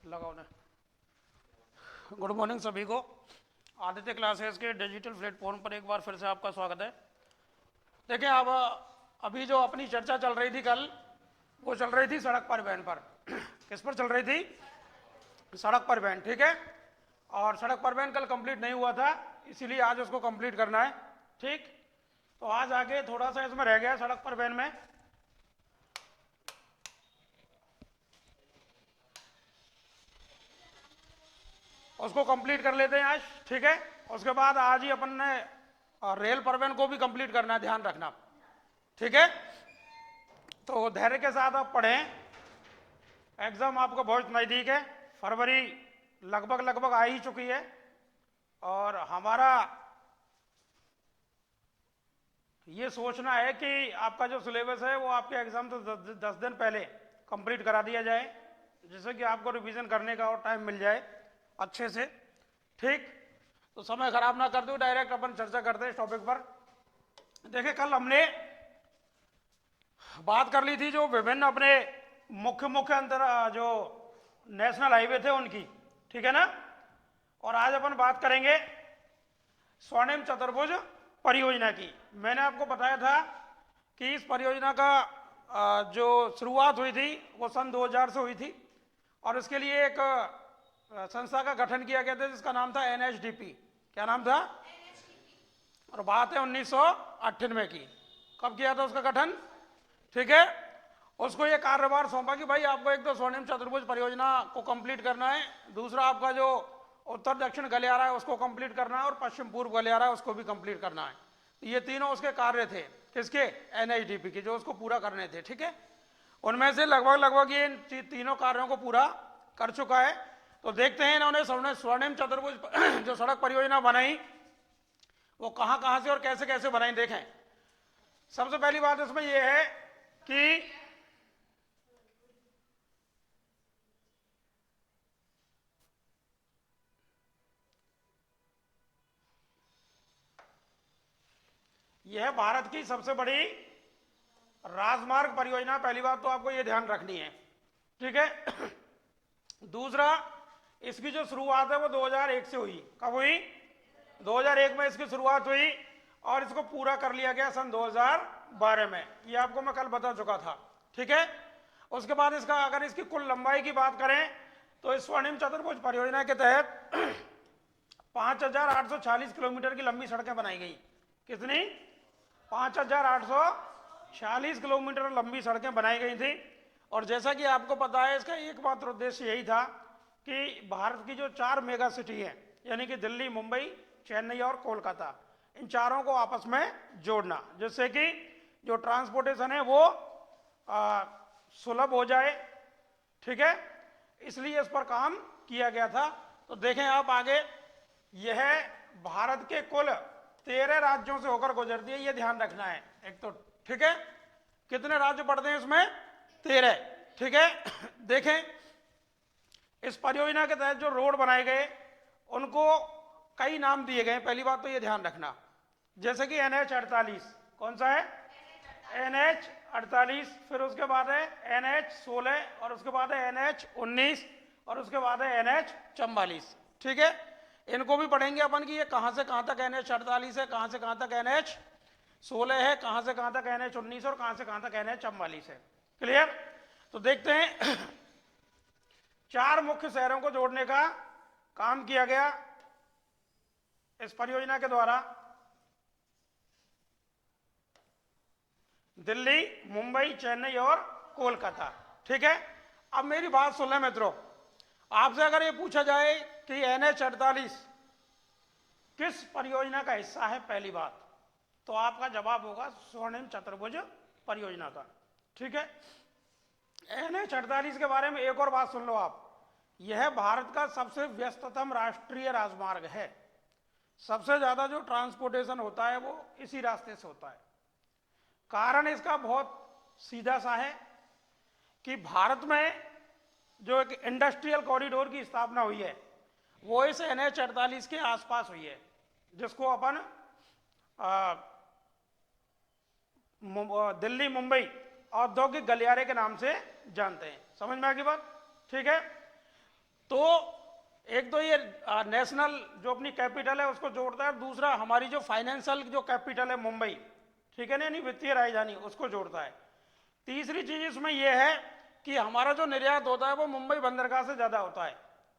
लगाओ ना। Good morning सभी को। आदित्य क्लासेस के डिजिटल प्लेटफॉर्म पर एक बार फिर से आपका स्वागत है। देखिए, अब अभी जो अपनी चर्चा चल रही थी कल, वो चल रही थी सड़क परिवहन पर। किस पर चल रही थी? सड़क परिवहन, ठीक है। और सड़क परिवहन कल कंप्लीट नहीं हुआ था, इसीलिए आज उसको कंप्लीट करना है, ठीक। तो आज आगे थोड़ा सा इसमें रह गया सड़क परिवहन में, उसको कंप्लीट कर लेते हैं आज, ठीक है। उसके बाद आज ही अपन ने रेल परिवहन को भी कंप्लीट करना है, ध्यान रखना, ठीक है। तो धैर्य के साथ आप पढ़ें, एग्जाम आपको बहुत नज़दीक है, फरवरी लगभग लगभग आ ही चुकी है। और हमारा ये सोचना है कि आपका जो सिलेबस है वो आपके एग्जाम से 10 दिन पहले कंप्लीट करा दिया जाए, जिससे कि आपको रिवीजन करने का और टाइम मिल जाए अच्छे से, ठीक। तो समय खराब ना कर दो, डायरेक्ट अपन चर्चा करते हैं इस टॉपिक पर। देखिए, कल हमने बात कर ली थी जो विभिन्न अपने मुख्य मुख्य अंतर जो नेशनल हाईवे थे उनकी, ठीक है ना। और आज अपन बात करेंगे स्वर्णिम चतुर्भुज परियोजना की। मैंने आपको बताया था कि इस परियोजना का जो शुरुआत हुई थी वो सन 2000 से हुई थी, और इसके लिए एक संस्था का गठन किया गया था जिसका नाम था NHDP। क्या नाम था? और बात है 1998 की। कब किया था उसका गठन? ठीक है। उसको ये कार्यभार सौंपा कि भाई आपको एक तो स्वर्णिम चतुर्भुज परियोजना को कंप्लीट करना है, दूसरा आपका जो उत्तर दक्षिण गलियारा है उसको कंप्लीट करना है, और पश्चिम पूर्व गलियारा है उसको भी कंप्लीट करना है। ये तीनों उसके कार्य थे, किसके? NHDP के, जो उसको पूरा करने थे, ठीक है। उनमें से लगभग लगभग ये इन तीनों कार्यों को पूरा कर चुका है। तो देखते हैं इन्होंने स्वर्णिम चतुर्भुज जो सड़क परियोजना बनाई वो कहां कहां से और कैसे कैसे बनाई, देखें। सबसे पहली बात इसमें यह है कि यह भारत की सबसे बड़ी राजमार्ग परियोजना। पहली बात तो आपको यह ध्यान रखनी है, ठीक है। दूसरा, इसकी जो शुरुआत है वो 2001 से हुई। कब हुई? 2001 में इसकी शुरुआत हुई, और इसको पूरा कर लिया गया सन 2012 में। ये आपको मैं कल बता चुका था, ठीक है। उसके बाद इसका अगर इसकी कुल लंबाई की बात करें तो इस स्वर्णिम चतुर्भुज परियोजना के तहत 5840 किलोमीटर की लंबी सड़कें बनाई गई। कितनी? 5840 किलोमीटर लंबी सड़कें बनाई गई थी। और जैसा कि आपको पता है, इसका एकमात्र उद्देश्य यही था कि भारत की जो 4 मेगा सिटी है, यानी कि दिल्ली, मुंबई, चेन्नई और कोलकाता, इन चारों को आपस में जोड़ना, जिससे कि जो ट्रांसपोर्टेशन है वो सुलभ हो जाए, ठीक है। इसलिए इस पर काम किया गया था। तो देखें आप आगे, यह भारत के कुल 13 राज्यों से होकर गुजरती है, ये ध्यान रखना है एक तो, ठीक है। कितने राज्य पड़ते हैं इसमें? 13, ठीक है। देखें, इस परियोजना के तहत जो रोड बनाए गए उनको कई नाम दिए गए। पहली बात तो ये ध्यान रखना, जैसे कि NH48, कौन सा है? NH48, फिर उसके बाद है NH16, और उसके बाद है NH19, और उसके बाद है NH44, ठीक है। इनको भी पढ़ेंगे अपन कि ये कहां से कहां तक NH48 है, कहां से कहां तक NH16 है, कहां से कहां तक NH19 और कहां से कहां तक NH44 है। क्लियर? तो देखते हैं, 4 मुख्य शहरों को जोड़ने का काम किया गया इस परियोजना के द्वारा। दिल्ली, मुंबई, चेन्नई और कोलकाता, ठीक है। अब मेरी बात सुन लें मित्रों, आपसे अगर ये पूछा जाए कि NH48 किस परियोजना का हिस्सा है, पहली बात तो आपका जवाब होगा स्वर्णिम चतुर्भुज परियोजना का, ठीक है। NH48 के बारे में एक और बात सुन लो आप, यह भारत का सबसे व्यस्ततम राष्ट्रीय राजमार्ग है। सबसे ज्यादा जो ट्रांसपोर्टेशन होता है वो इसी रास्ते से होता है। कारण इसका बहुत सीधा सा है कि भारत में जो एक इंडस्ट्रियल कॉरिडोर की स्थापना हुई है वो इस NH48 के आसपास हुई है, जिसको अपन दिल्ली मुंबई औद्योगिक गलियारे के नाम से जानते हैं। समझ में आ गई बात? ठीक है। तो एक तो ये नेशनल जो अपनी कैपिटल है उसको जोड़ता है, दूसरा हमारी जो फाइनेंशियल जो कैपिटल है मुंबई, ठीक है ना, यानी वित्तीय राजधानी, उसको जोड़ता है। तीसरी चीज इसमें यह है कि हमारा जो निर्यात होता है वो मुंबई बंदरगाह से ज्यादा होता है।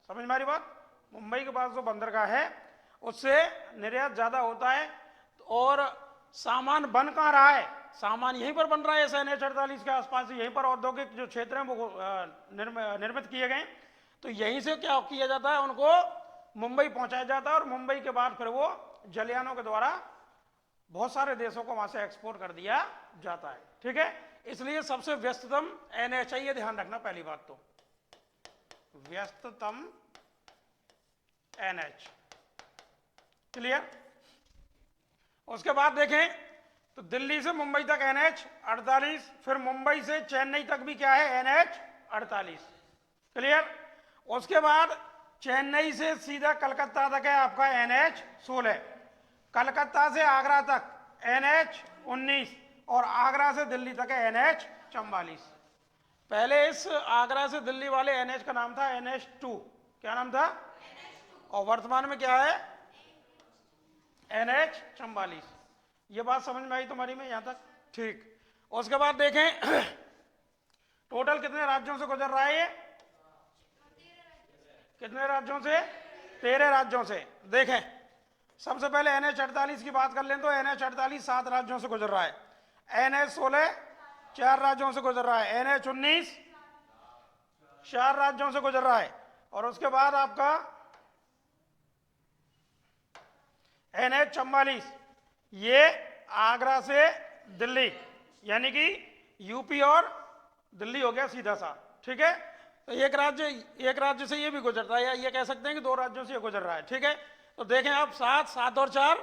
समझ में आ रही बात? मुंबई के पास जो बंदरगाह है उससे निर्यात ज्यादा होता है। और सामान बन कहाँ रहा है? सामान यहीं पर बन रहा है, NH48 के आसपास, यहीं पर औद्योगिक जो क्षेत्र हैं वो निर्मित किए गए। तो यहीं से क्या किया जाता है, उनको मुंबई पहुंचाया जाता है, और मुंबई के बाद फिर वो जलयानों के द्वारा बहुत सारे देशों को वहां से एक्सपोर्ट कर दिया जाता है। ठीक है, इसलिए सबसे व्यस्ततम NH है, ये ध्यान रखना पहली बात तो, व्यस्ततम NH। क्लियर? उसके बाद देखें तो दिल्ली से मुंबई तक NH48, फिर मुंबई से चेन्नई तक भी क्या है, NH48। क्लियर? उसके बाद चेन्नई से सीधा कलकत्ता तक है आपका NH16, कलकत्ता से आगरा तक NH19, और आगरा से दिल्ली तक है NH44। पहले इस आगरा से दिल्ली वाले NH का नाम था NH2। क्या नाम था? और वर्तमान में क्या है? NH44। ये बात समझ में आई तुम्हारी में यहां तक? ठीक। उसके बाद देखें टोटल कितने राज्यों से गुजर रहा है ये? कितने राज्यों से? 13 राज्यों से। देखें सबसे पहले NH48 की बात कर लें तो NH48 7 राज्यों से गुजर रहा है, NH16 4 राज्यों से गुजर रहा है, NH19 4 राज्यों से गुजर रहा है, और उसके बाद आपका NH44 ये आगरा से दिल्ली, यानी कि यूपी और दिल्ली हो गया सीधा सा। ठीक है, तो एक राज्य से ये भी गुजरता है, या ये कह सकते हैं कि 2 राज्यों से ये गुजर रहा है। ठीक है, तो देखें आप 7, 7 और 4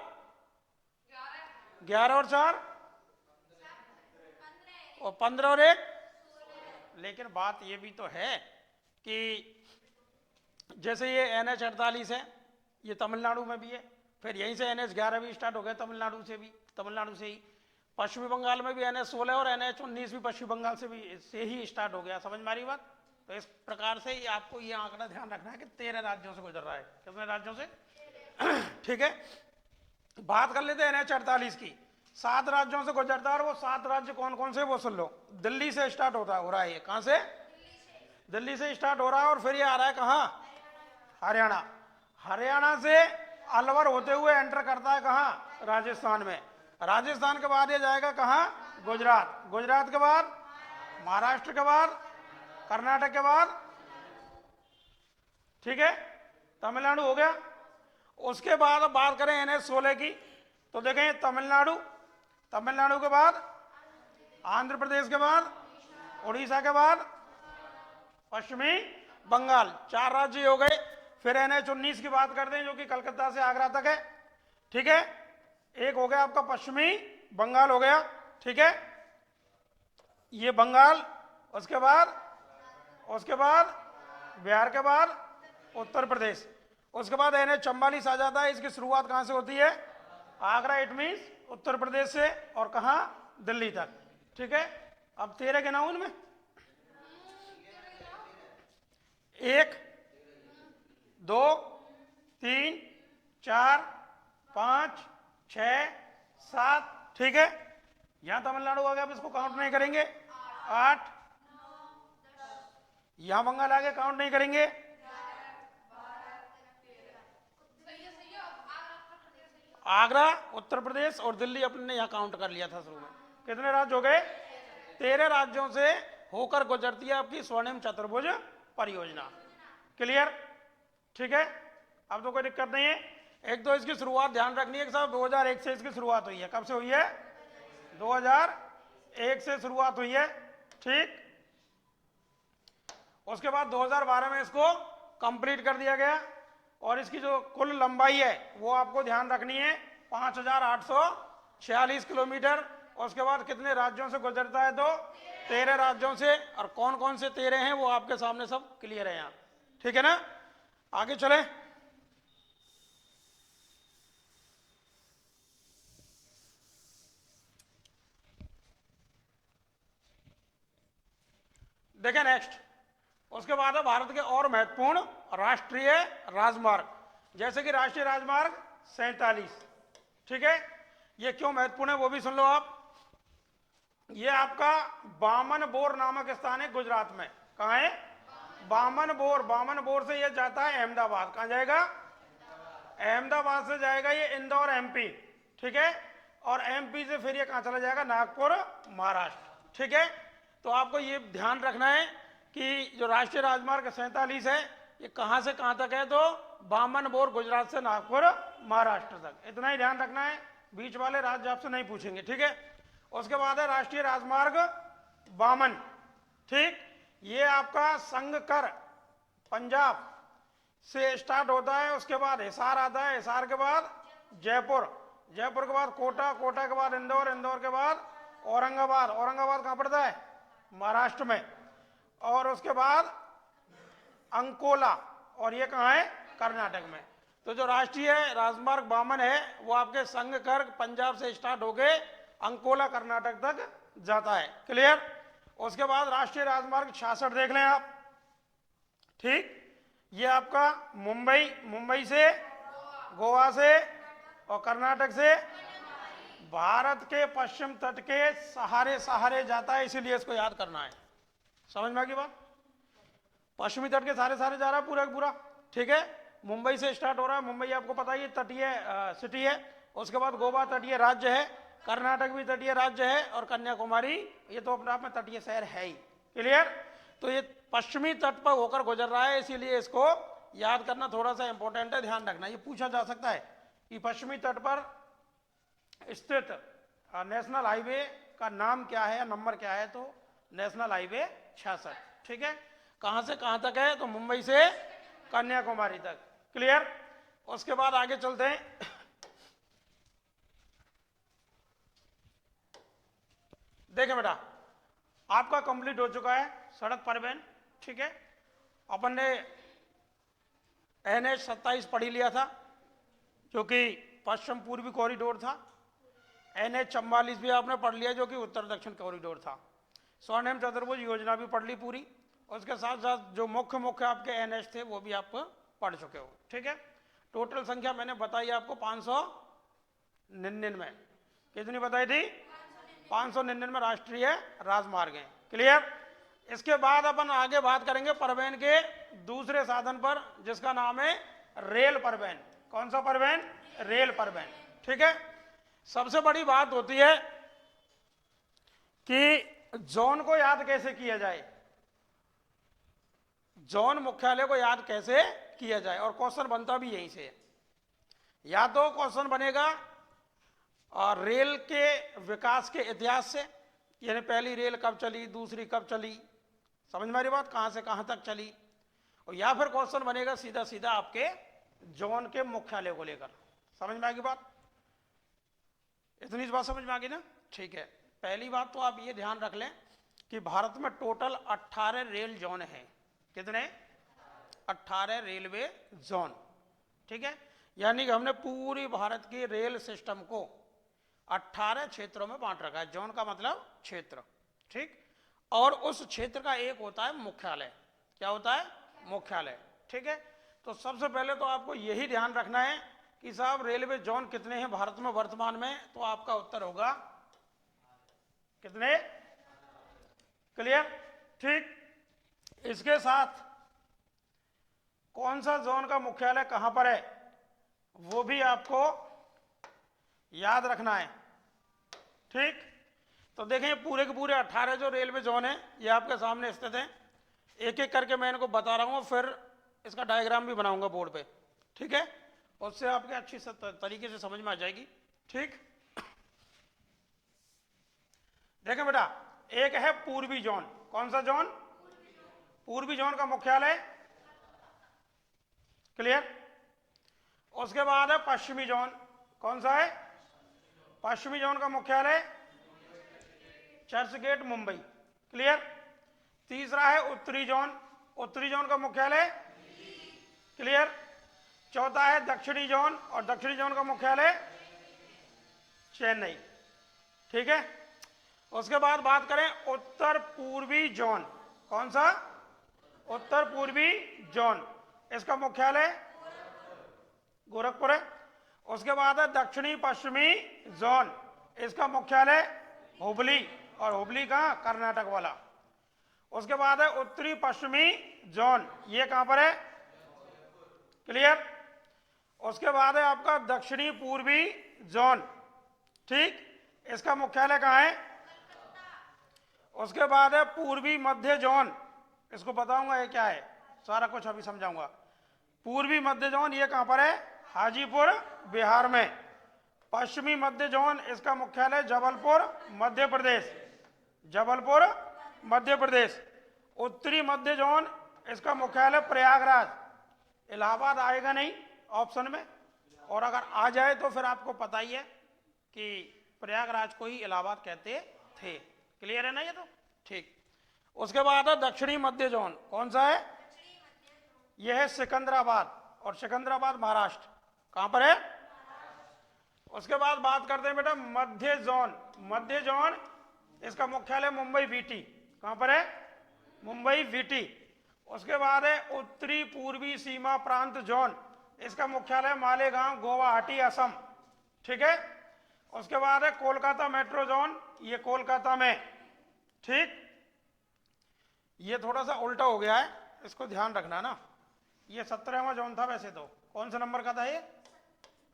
11 और 4 और 15 और 1। लेकिन बात ये भी तो है कि जैसे ये NH48 है, ये तमिलनाडु में भी है, फिर यहीं से NH11 भी स्टार्ट हो गया तमिलनाडु से ही। पश्चिमी बंगाल में भी NH16 और NH19 भी पश्चिम बंगाल से ही स्टार्ट हो गया। समझ में आ रही बात? तो इस प्रकार से आपको ये आंकड़ा ध्यान रखना है कि 13 राज्यों से गुजर रहा है। कितने राज्यों से? ठीक है, बात कर लेते हैं NH48 की। 7 राज्यों से गुजरता है, और वो 7 राज्य कौन कौन से वो सुन लो। दिल्ली से स्टार्ट हो रहा है ये। कहां से? दिल्ली से स्टार्ट हो रहा है, और फिर ये आ रहा है कहां? हरियाणा। हरियाणा से अलवर होते हुए एंटर करता है कहां? राजस्थान में। राजस्थान के बाद ये जाएगा कहां? गुजरात। गुजरात के बाद महाराष्ट्र के बाद कर्नाटक के बाद, ठीक है, तमिलनाडु हो गया। उसके बाद अब बात करें NH16 की, तो देखें तमिलनाडु के बाद आंध्र प्रदेश के बाद उड़ीसा के बाद पश्चिमी बंगाल, 4 राज्य हो गए। फिर NH19 की बात करते हैं जो कि कलकत्ता से आगरा तक है। ठीक है, एक हो गया आपका पश्चिमी बंगाल हो गया। ठीक है, ये बंगाल, उसके बाद बिहार के बाद उत्तर प्रदेश, उसके बाद NH44 आ जाता है। इसकी शुरुआत कहां से होती है? आगरा, इट मीन्स उत्तर प्रदेश से, और कहां? दिल्ली तक। ठीक है, अब 13 गिनाऊं इनमें? 1 2 3 4 5 6 7। ठीक है, यहां तमिलनाडु आ गया, अब इसको काउंट नहीं करेंगे। 8, यहां बंगाल आ गया, काउंट नहीं करेंगे। आगरा, उत्तर प्रदेश और दिल्ली अपने ने यहां काउंट कर लिया था शुरू में। कितने राज्य हो गए? 13 राज्यों से होकर गुजरती है आपकी स्वर्णिम चतुर्भुज परियोजना। क्लियर? ठीक है, अब तो कोई दिक्कत नहीं है। एक तो इसकी शुरुआत ध्यान रखनी है कि साहब 2001 से इसकी शुरुआत हुई है। कब से हुई है? 2001 से शुरुआत हुई है। ठीक, उसके बाद 2012 में इसको कंप्लीट कर दिया गया, और इसकी जो कुल लंबाई है वो आपको ध्यान रखनी है 5846 किलोमीटर। उसके बाद कितने राज्यों से गुजरता है? तो 13 राज्यों से, और कौन कौन से 13 हैं वो आपके सामने सब क्लियर है यहाँ। ठीक है ना, आगे चले। देखें नेक्स्ट, उसके बाद है भारत के और महत्वपूर्ण राष्ट्रीय राजमार्ग, जैसे कि राष्ट्रीय राजमार्ग 47, ठीक है। ये क्यों महत्वपूर्ण है वो भी सुन लो आप। ये आपका बामनबोर नामक स्थान है गुजरात में। कहाँ है? बामनबोर। बामनबोर से ये जाता है अहमदाबाद। कहाँ जाएगा? अहमदाबाद से जाएगा ये इंदौर एमपी, ठीक है। और एमपी से फिर ये कहाँ चला जाएगा? नागपुर महाराष्ट्र, ठीक है। तो आपको ये ध्यान रखना है कि जो राष्ट्रीय राजमार्ग 47 है ये कहाँ से कहाँ तक है? तो बामनबोर गुजरात से नागपुर महाराष्ट्र तक, इतना ही ध्यान रखना है। बीच वाले राज्य आपसे नहीं पूछेंगे, ठीक है। उसके बाद है राष्ट्रीय राजमार्ग 52, ठीक। ये आपका संगकर पंजाब से स्टार्ट होता है, उसके बाद हिसार आता है, हिसार के बाद जयपुर, जयपुर के बाद कोटा, कोटा के बाद इंदौर, इंदौर के बाद औरंगाबाद, औरंगाबाद कहाँ पड़ता है? महाराष्ट्र में। और उसके बाद अंकोला, और ये कहाँ है? कर्नाटक में। तो जो राष्ट्रीय राजमार्ग 52 है वो आपके संगकर पंजाब से स्टार्ट होके अंकोला कर्नाटक तक जाता है। क्लियर? उसके बाद राष्ट्रीय राजमार्ग 66 देख लें आप, ठीक। ये आपका मुंबई, मुंबई से, गोवा से और कर्नाटक से भारत के पश्चिम तट के सहारे सहारे जाता है, इसीलिए इसको याद करना है। समझ में आ गई बात? पश्चिमी तट के सहारे सहारे जा रहा है पूरा पूरा, ठीक है। मुंबई से स्टार्ट हो रहा है, मुंबई आपको पता ही है तटीय सिटी है। उसके बाद गोवा तटीय राज्य है, कर्नाटक भी तटीय राज्य है, और कन्याकुमारी ये तो अपने आप में तटीय शहर है ही। क्लियर? तो ये पश्चिमी तट पर होकर गुजर रहा है, इसीलिए इसको याद करना थोड़ा सा इंपॉर्टेंट है, ध्यान रखना। ये पूछा जा सकता है कि पश्चिमी तट पर स्थित नेशनल हाईवे का नाम क्या है या नंबर क्या है? तो नेशनल हाईवे 66, ठीक है। कहां से कहां तक है? तो मुंबई से कन्याकुमारी तक। क्लियर? उसके बाद आगे चलते हैं। देखें बेटा, आपका कंप्लीट हो चुका है सड़क परिवहन, ठीक है। अपन ने NH 27 पढ़ी लिया था जो कि पश्चिम पूर्वी कॉरिडोर था। NH 44 भी आपने पढ़ लिया जो कि उत्तर दक्षिण कॉरिडोर था। स्वर्णिम चतुर्भुज योजना भी पढ़ ली पूरी। उसके साथ साथ जो मुख्य मुख्य आपके NH थे वो भी आप पढ़ चुके हो, ठीक है। टोटल संख्या मैंने बताई आपको 599। कितनी बताई थी? 599 राष्ट्रीय राजमार्ग हैं। क्लियर? इसके बाद अपन आगे बात करेंगे परिवहन के दूसरे साधन पर, जिसका नाम है रेल परिवहन। कौन सा परिवहन? रेल परिवहन, ठीक है। सबसे बड़ी बात होती है कि जोन को याद कैसे किया जाए, जोन मुख्यालय को याद कैसे किया जाए, और क्वेश्चन बनता भी यहीं से। या तो क्वेश्चन बनेगा और रेल के विकास के इतिहास से, यानी पहली रेल कब चली, दूसरी कब चली, समझ में आ रही बात, कहां से कहां तक चली। और या फिर क्वेश्चन बनेगा सीधा सीधा आपके जोन के मुख्यालय को लेकर। समझ में आ गई बात? इतनी बात समझ में आ गई ना? ठीक है। पहली बात तो आप ये ध्यान रख लें कि भारत में टोटल 18 रेल जोन हैं। कितने? 18 रेलवे जोन, ठीक है। यानी कि हमने पूरी भारत की रेल सिस्टम को 18 क्षेत्रों में बांट रखा है। जोन का मतलब क्षेत्र, ठीक। और उस क्षेत्र का एक होता है मुख्यालय। क्या होता है? मुख्यालय, ठीक है। तो सबसे पहले तो आपको यही ध्यान रखना है कि साहब रेलवे जोन कितने हैं भारत में वर्तमान में? तो आपका उत्तर होगा कितने? क्लियर? ठीक। इसके साथ कौन सा जोन का मुख्यालय कहां पर है वो भी आपको याद रखना है, ठीक। तो देखें पूरे के पूरे 18 जो रेलवे जोन है ये आपके सामने स्थित हैं। एक एक करके मैं इनको बता रहा हूं, फिर इसका डायग्राम भी बनाऊंगा बोर्ड पे, ठीक है। उससे आपके अच्छी तरीके से समझ में आ जाएगी, ठीक। देखें बेटा, एक है पूर्वी जोन। कौन सा जोन? पूर्वी जोन का मुख्यालय, क्लियर। उसके बाद है पश्चिमी जोन। कौन सा है? पश्चिमी जोन का मुख्यालय चर्च गेट मुंबई, क्लियर। तीसरा है उत्तरी जोन। उत्तरी जोन का मुख्यालय, क्लियर। चौथा है दक्षिणी जोन, और दक्षिणी जोन का मुख्यालय चेन्नई, ठीक है। उसके बाद बात करें उत्तर पूर्वी जोन। कौन सा? उत्तर पूर्वी जोन। इसका मुख्यालय गोरखपुर है। उसके बाद है दक्षिणी पश्चिमी जोन, इसका मुख्यालय हुबली, और हुबली कहाँ, कर्नाटक वाला। उसके बाद है उत्तरी पश्चिमी जोन, ये कहां पर है, क्लियर। उसके बाद है आपका दक्षिणी पूर्वी जोन, ठीक, इसका मुख्यालय कहां है। उसके बाद है पूर्वी मध्य जोन, इसको बताऊंगा ये क्या है, सारा कुछ अभी समझाऊंगा। पूर्वी मध्य जोन ये कहां पर है, हाजीपुर बिहार में। पश्चिमी मध्य जोन, इसका मुख्यालय जबलपुर मध्य प्रदेश, जबलपुर मध्य प्रदेश। उत्तरी मध्य जोन, इसका मुख्यालय प्रयागराज, इलाहाबाद आएगा नहीं ऑप्शन में, और अगर आ जाए तो फिर आपको पता ही है कि प्रयागराज को ही इलाहाबाद कहते थे, क्लियर है ना ये तो, ठीक। उसके बाद है दक्षिणी मध्य जोन, कौन सा है, यह है सिकंदराबाद, और सिकंदराबाद महाराष्ट्र, कहां पर है। उसके बाद बात करते हैं बेटा मध्य जोन, मध्य जोन इसका मुख्यालय मुंबई वीटी, कहां पर है, मुंबई वीटी। उसके बाद है उत्तरी पूर्वी सीमा प्रांत जोन, इसका मुख्यालय मालेगांव गुवाहाटी असम, ठीक है। उसके बाद है कोलकाता मेट्रो जोन, ये कोलकाता में, ठीक। ये थोड़ा सा उल्टा हो गया है, इसको ध्यान रखना ना, ये 17वां जोन था वैसे तो, कौन सा नंबर का था ये,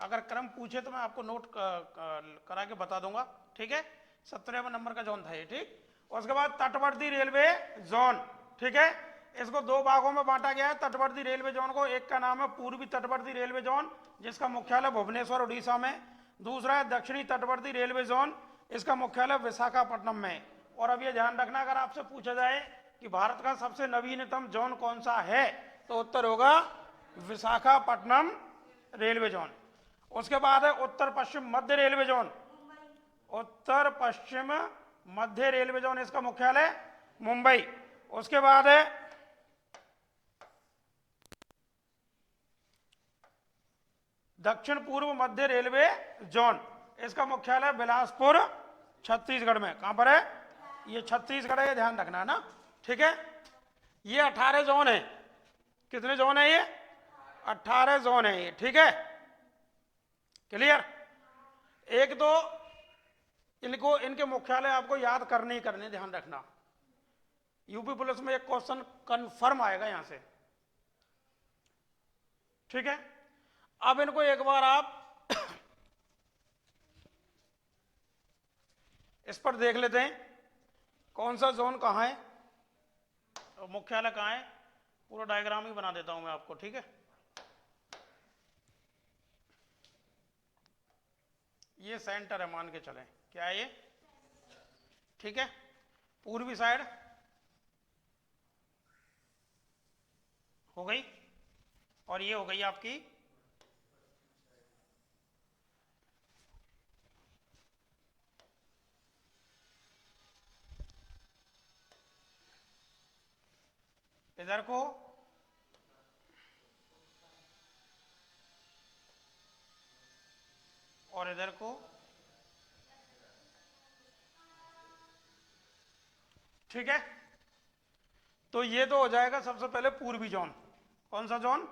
अगर क्रम पूछे तो मैं आपको नोट करा के बता दूंगा, ठीक है। 17वें नंबर का जोन था ये, ठीक। उसके बाद तटवर्ती रेलवे जोन, ठीक है, इसको दो भागों में बांटा गया है तटवर्ती रेलवे जोन को। एक का नाम है पूर्वी तटवर्ती रेलवे जोन, जिसका मुख्यालय भुवनेश्वर उड़ीसा में। दूसरा है दक्षिणी तटवर्ती रेलवे जोन, इसका मुख्यालय विशाखापट्टनम में। और अब ये ध्यान रखना, अगर आपसे पूछा जाए कि भारत का सबसे नवीनतम जोन कौन सा है, तो उत्तर होगा विशाखापट्टनम रेलवे जोन। उसके बाद है उत्तर पश्चिम मध्य रेलवे जोन, उत्तर पश्चिम मध्य रेलवे जोन, इसका मुख्यालय मुंबई। उसके बाद है दक्षिण पूर्व मध्य रेलवे जोन, इसका मुख्यालय बिलासपुर छत्तीसगढ़ में, कहां पर है, ये छत्तीसगढ़ है, ये ध्यान रखना ना, ठीक है। ये 18 जोन है, कितने जोन है ये, 18 जोन है ये, ठीक है, क्लियर। एक तो इनको, इनके मुख्यालय आपको याद करने ही करने, ध्यान रखना, यूपी पुलिस में एक क्वेश्चन कंफर्म आएगा यहां से, ठीक है। अब इनको एक बार आप इस पर देख लेते हैं, कौन सा जोन कहां है और मुख्यालय कहां है, पूरा डायग्राम ही बना देता हूं मैं आपको, ठीक है। ये सेंटर है, मान के चलें, क्या है ये, ठीक है। पूर्वी साइड हो गई, और ये हो गई आपकी इधर को, और इधर को, ठीक है। तो ये तो हो जाएगा सबसे पहले पूर्वी जोन, कौन सा जोन,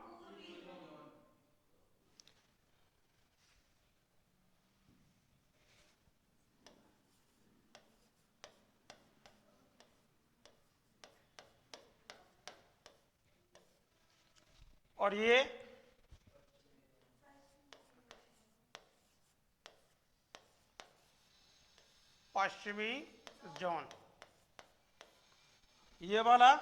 और ये पश्चिमी जोन, ये वाला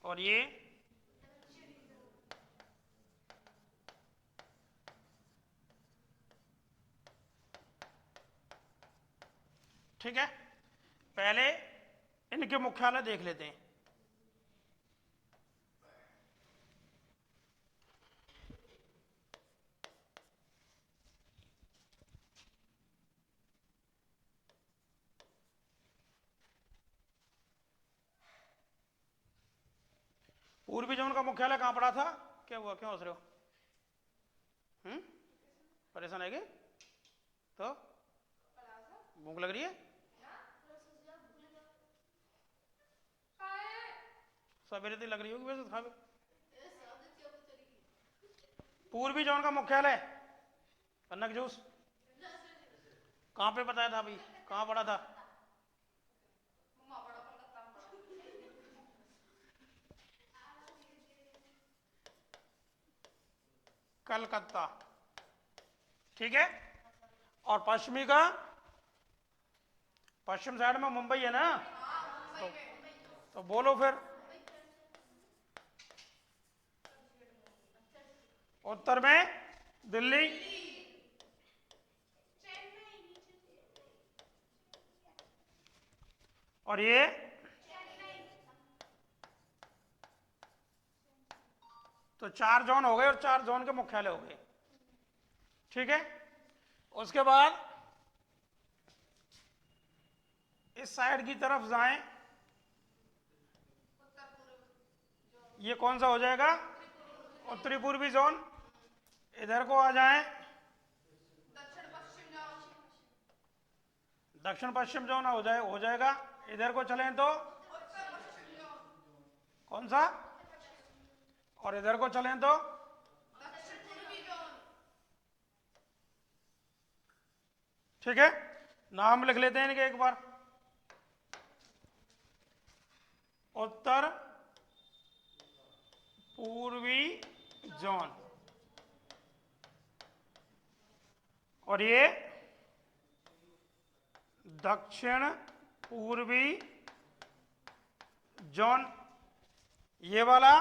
और ये ठीक है। पहले इनके मुख्यालय देख लेते हैं। पूर्वी जोन का मुख्यालय कहां पड़ा था, क्या हुआ, क्यों हंस रहे हो, परेशान है क्या, तो भूख लग रही है? सवेरे तो लग रही होगी वैसे खा। पूर्वी जोन का मुख्यालय कनक जूस कहाँ पे बताया था भाई, कहाँ पढ़ा था? कलकत्ता, ठीक है। और पश्चिमी का, पश्चिम साइड में मुंबई है ना, तो बोलो फिर। उत्तर में दिल्ली, और ये तो 4 जोन हो गए और 4 जोन के मुख्यालय हो गए, ठीक है। उसके बाद इस साइड की तरफ जाएं, ये कौन सा हो जाएगा? उत्तरी पूर्वी जोन। इधर को आ जाएं, दक्षिण पश्चिम जोन हो जाएगा। इधर को चलें तो कौन सा? और इधर को चलें तो ठीक है। नाम लिख लेते हैं इनके एक बार। उत्तर पूर्वी जोन, और ये दक्षिण पूर्वी जोन। ये वाला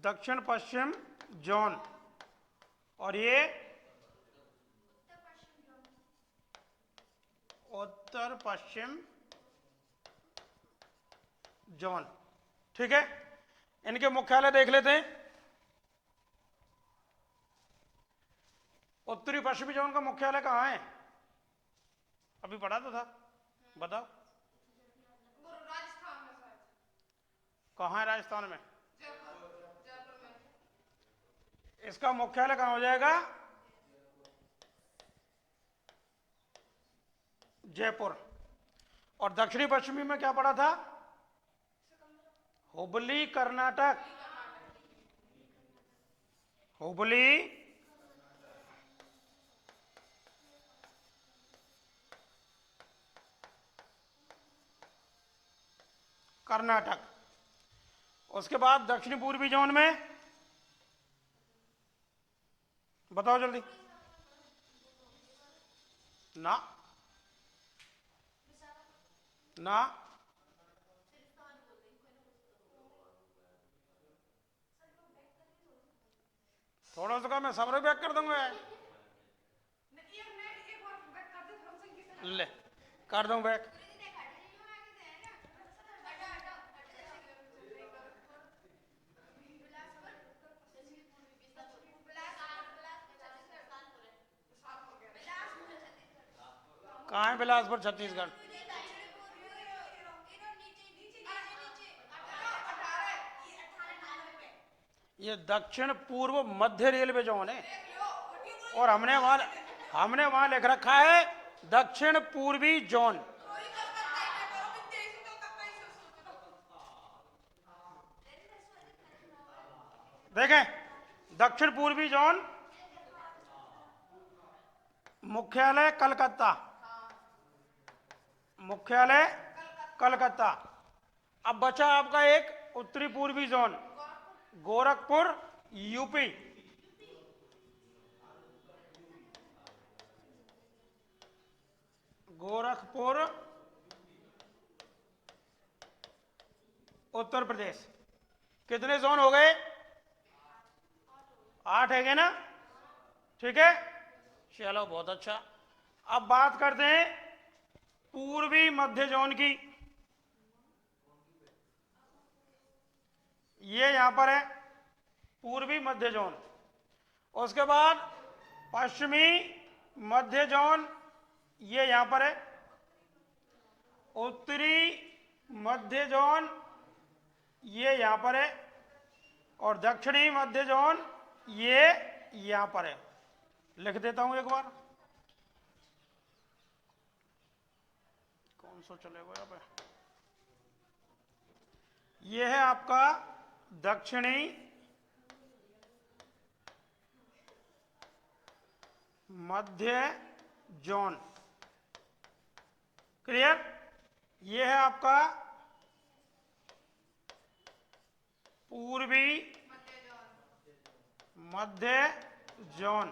दक्षिण पश्चिम जोन, और ये उत्तर पश्चिम जोन, ठीक है। इनके मुख्यालय देख लेते हैं। उत्तरी पश्चिमी जोन का मुख्यालय कहाँ है? अभी पढ़ा तो था, बताओ। कहाँ है राजस्थान में? इसका मुख्यालय कहाँ हो जाएगा? जयपुर। और दक्षिणी पश्चिमी में क्या पढ़ा था? हुबली कर्नाटक, हुबली कर्नाटक। उसके बाद दक्षिणी पूर्वी जोन में बताओ जल्दी। ना ना, थोड़ा सा मैं सब बैक कर दूंगा। ले कर दूं बैक। कहाँ है बिलासपुर छत्तीसगढ़? ये दक्षिण पूर्व मध्य रेलवे जोन है, और हमने वहां लिख रखा है दक्षिण पूर्वी जोन। देखें, दक्षिण पूर्वी जोन, मुख्यालय कलकत्ता, मुख्यालय कलकत्ता। अब बचा आपका एक उत्तरी पूर्वी जोन, गोरखपुर यूपी। गोरखपुर उत्तर प्रदेश। कितने जोन हो गए? 8 है ना, ठीक है। चलो बहुत अच्छा। अब बात करते हैं पूर्वी मध्य जोन की। ये यहां पर है पूर्वी मध्य जोन। उसके बाद पश्चिमी मध्य जोन, ये यहां पर है। उत्तरी मध्य जोन, ये यहां पर है। और दक्षिणी मध्य जोन ये यहां पर है, लिख देता हूं एक बार, कौन सा चलेगा यहाँ पे। ये है आपका दक्षिणी मध्य जोन। क्लियर? ये है आपका पूर्वी मध्य जोन।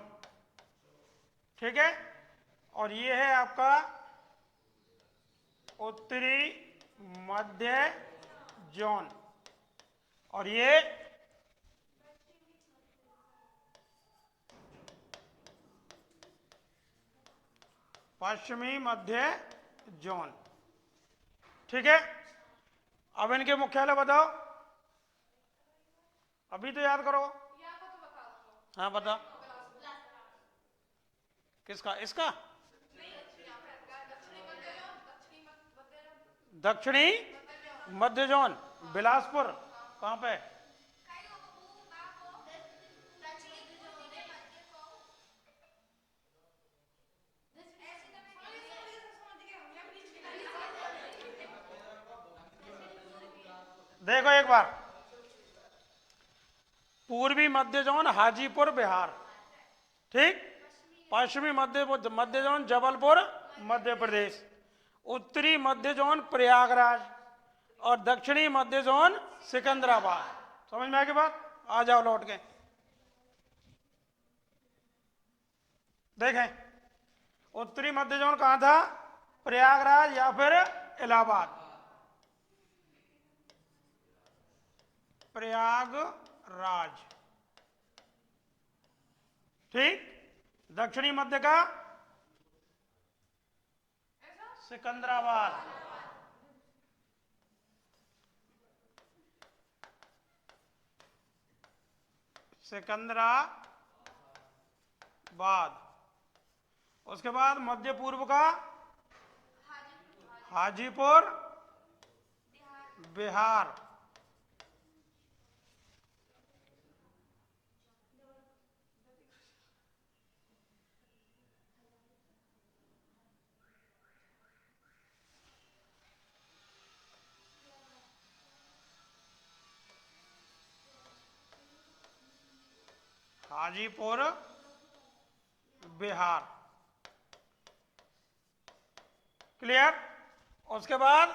ठीक है? और ये है आपका उत्तरी मध्य जोन। और ये पश्चिमी मध्य जोन। ठीक है? अब इनके मुख्यालय बताओ, अभी तो याद करो। हाँ बता, किसका? इसका दक्षिणी मध्य जोन बिलासपुर। कहाँ पे? देखो एक बार, पूर्वी मध्य जोन हाजीपुर बिहार, ठीक। पश्चिमी मध्य जोन जबलपुर मध्य प्रदेश, उत्तरी मध्य जोन प्रयागराज, और दक्षिणी मध्य जोन सिकंदराबाद। समझ में आ गई बात? आ जाओ लौट के देखें, उत्तरी मध्य जोन कहां था? प्रयागराज या फिर इलाहाबाद। प्रयागराज, ठीक। दक्षिणी मध्य का सिकंदराबाद। सिकंदराबाद। उसके बाद मध्य पूर्व का हाजीपुर बिहार। हाजीपुर बिहार। क्लियर? उसके बाद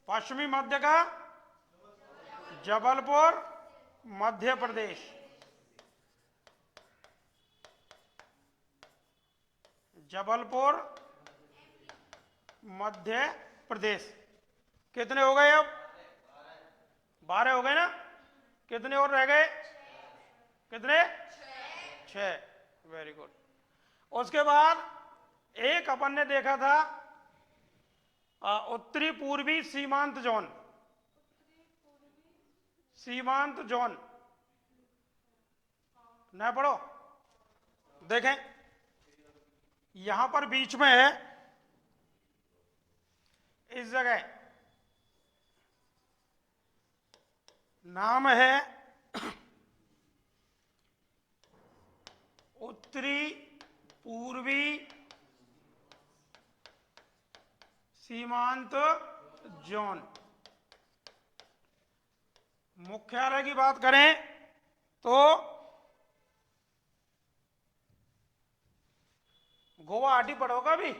पश्चिमी मध्य का जबलपुर मध्य प्रदेश। जबलपुर मध्य प्रदेश। कितने हो गए अब? 12 हो गए ना? कितने और रह गए? कितने? 6। Very good. उसके बाद एक अपन ने देखा था उत्तरी पूर्वी सीमांत जोन। सीमांत जोन न पढ़ो? देखें, यहां पर बीच में है, इस जगह नाम है उत्तरी पूर्वी सीमांत जोन। मुख्यालय की बात करें तो गुवाहाटी पढ़ोगा भी?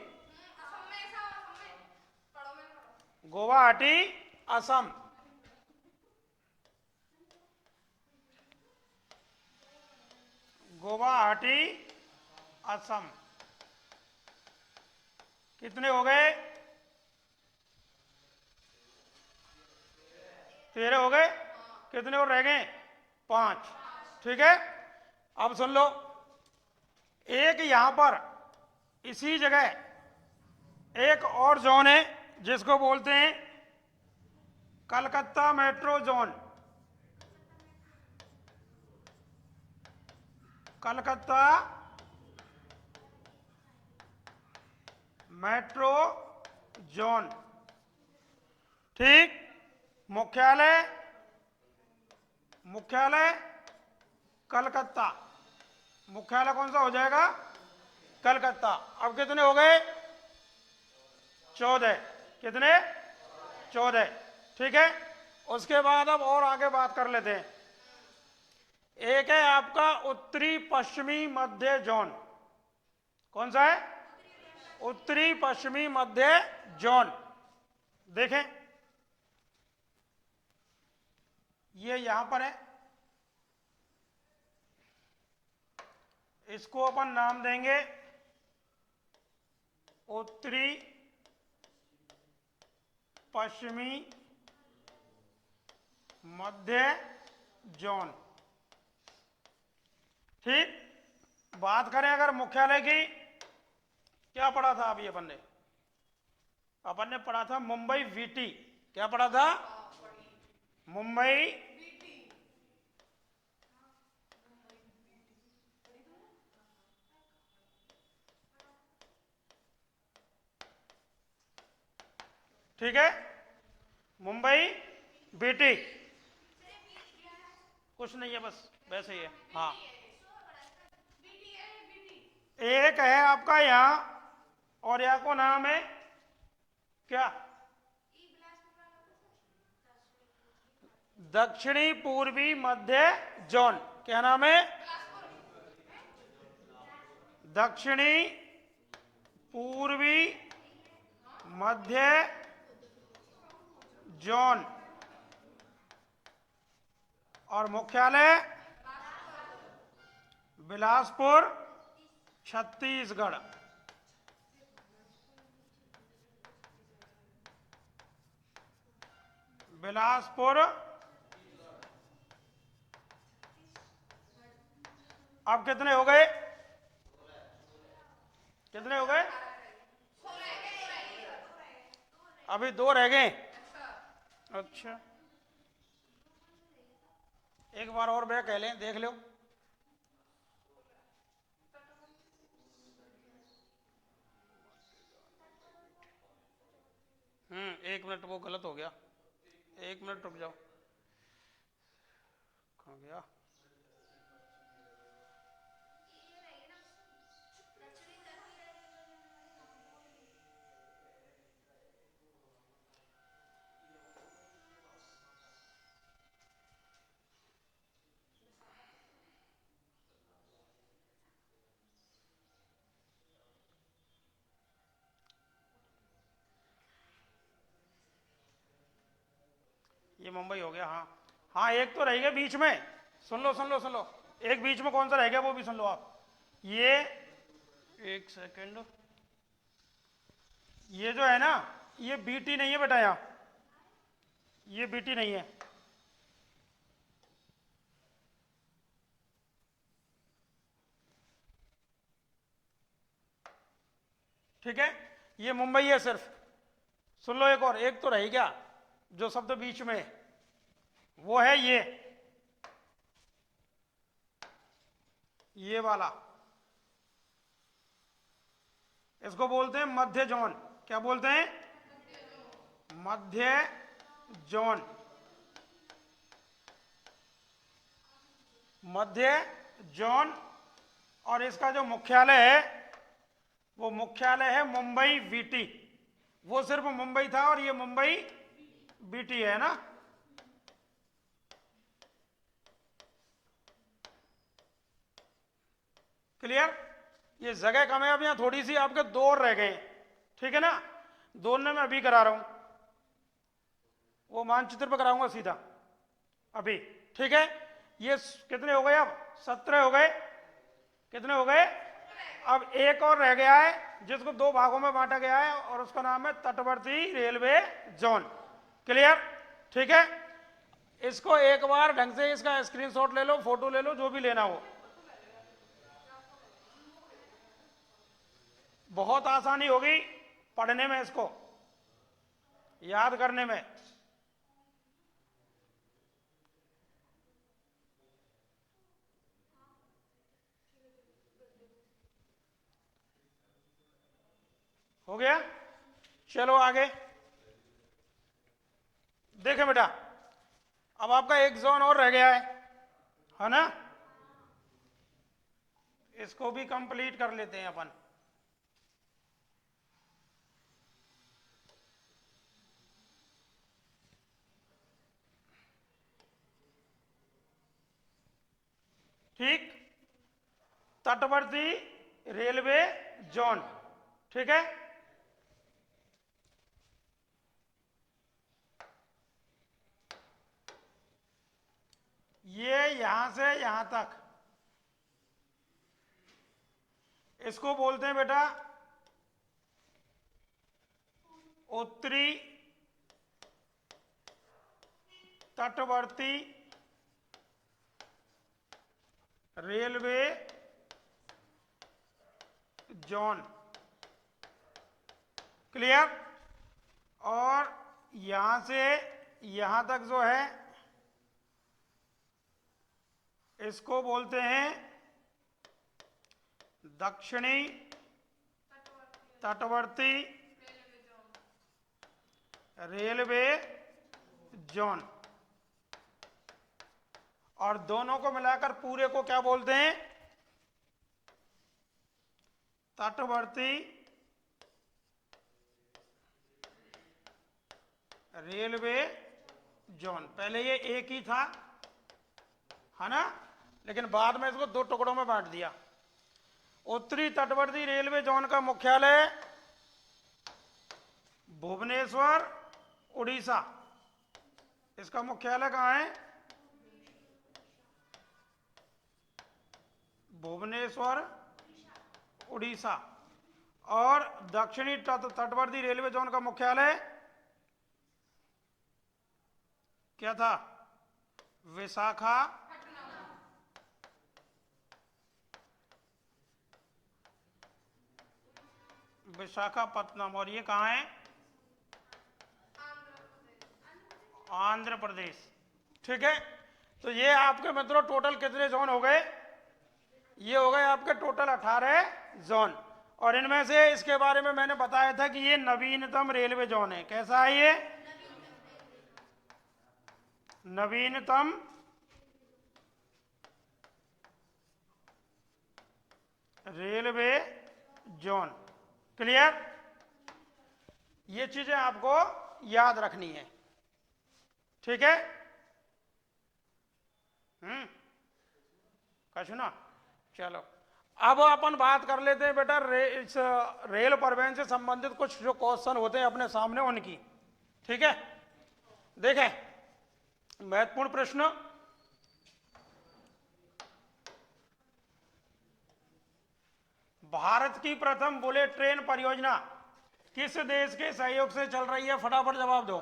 गुवाहाटी असम। गुवाहाटी असम। कितने हो गए? 13 हो गए। कितने और रह गए? 5। ठीक है, अब सुन लो, एक यहां पर इसी जगह एक और जोन है जिसको बोलते हैं Calcutta metro zone. Calcutta metro zone, ठीक। मुख्यालय कलकत्ता। मुख्यालय कौन सा हो जाएगा? कलकत्ता। अब कितने हो गए? 14। कितने? 14। ठीक है। उसके बाद अब और आगे बात कर लेते हैं। एक है आपका उत्तरी पश्चिमी मध्य जोन। कौन सा है? उत्तरी पश्चिमी मध्य जोन। देखें, ये यहां पर है। इसको अपन नाम देंगे उत्तरी पश्चिमी मध्य जोन। ठीक। बात करें अगर मुख्यालय की, क्या पढ़ा था अभी अपन ने पढ़ा था मुंबई वीटी। क्या पढ़ा था? मुंबई ठीक है, मुंबई बीटी। कुछ नहीं है, बस वैसे ही है। हाँ, एक है आपका यहाँ, और यहाँ को नाम है क्या? दक्षिणी पूर्वी मध्य जोन। क्या नाम है? दक्षिणी पूर्वी मध्य जोन। और मुख्यालय बिलासपुर, छत्तीसगढ़। बिलासपुर। अब कितने हो गए? कितने हो गए? अभी 2 रह गए। अच्छा, एक बार और वे कह लें, देख लो। एक मिनट, वो गलत हो गया। 1 मिनट रुक जाओ। कहाँ गया? ये मुंबई हो गया। हाँ हाँ, एक तो रह गया बीच में। सुन लो सुन लो सुन लो, एक बीच में कौन सा रह गया वो भी सुन लो आप। ये, एक सेकंड, ये जो है ना, ये बीटी नहीं है बेटा, यहाँ ये बीटी नहीं है। ठीक है, ये मुंबई है सिर्फ। सुन लो एक और, एक तो रह गया जो शब्द बीच में है, वो है ये वाला। इसको बोलते हैं मध्य जोन। क्या बोलते हैं? मध्य जोन। मध्य जोन। और इसका जो मुख्यालय है, वो मुख्यालय है मुंबई वीटी। वो सिर्फ मुंबई था और ये मुंबई बीटी है ना। क्लियर? ये जगह कम है, अब यहां थोड़ी सी आपके 2 और रह गए। ठीक है ना, दोनों में अभी करा रहा हूं, वो मानचित्र पर कराऊंगा सीधा अभी। ठीक है, ये कितने हो गए? अब 17 हो गए। कितने हो गए? अब एक और रह गया है जिसको 2 भागों में बांटा गया है, और उसका नाम है तटवर्ती रेलवे जोन। क्लियर? ठीक है, इसको एक बार ढंग से इसका स्क्रीनशॉट ले लो, फोटो ले लो, जो भी लेना हो। बहुत आसानी होगी पढ़ने में, इसको याद करने में। हो गया? चलो आगे देखें बेटा। अब आपका एक जोन और रह गया है ना? इसको भी कंप्लीट कर लेते हैं अपन। ठीक, तटवर्ती रेलवे जोन, ठीक है। ये यहां से यहां तक, इसको बोलते हैं बेटा उत्तरी तटवर्ती रेलवे जोन, क्लियर। और यहां से यहां तक जो है इसको बोलते हैं दक्षिणी तटवर्ती रेलवे जोन। और दोनों को मिलाकर पूरे को क्या बोलते हैं? तटवर्ती रेलवे जोन। पहले ये एक ही था, है ना, लेकिन बाद में इसको दो टुकड़ों में बांट दिया। उत्तरी तटवर्ती रेलवे जोन का मुख्यालय भुवनेश्वर, उड़ीसा। इसका मुख्यालय कहाँ है? भुवनेश्वर, उड़ीसा। और दक्षिणी तटवर्ती रेलवे जोन का मुख्यालय क्या था? विशाखा, विशाखापत्तनम। और ये कहाँ है? आंध्र प्रदेश, ठीक है। तो ये आपके मित्रों टोटल कितने जोन हो गए? ये हो गए आपके टोटल 18 जोन। और इनमें से इसके बारे में मैंने बताया था कि ये नवीनतम रेलवे जोन है। कैसा है ये? नवीनतम रेलवे जोन, क्लियर। ये चीजें आपको याद रखनी है, ठीक है। कछु ना, चलो अब अपन बात कर लेते हैं बेटा इस रेल परिवहन से संबंधित कुछ जो क्वेश्चन होते हैं अपने सामने उनकी, ठीक है। देखें महत्वपूर्ण प्रश्न, भारत की प्रथम बुलेट ट्रेन परियोजना किस देश के सहयोग से चल रही है? फटाफट जवाब दो।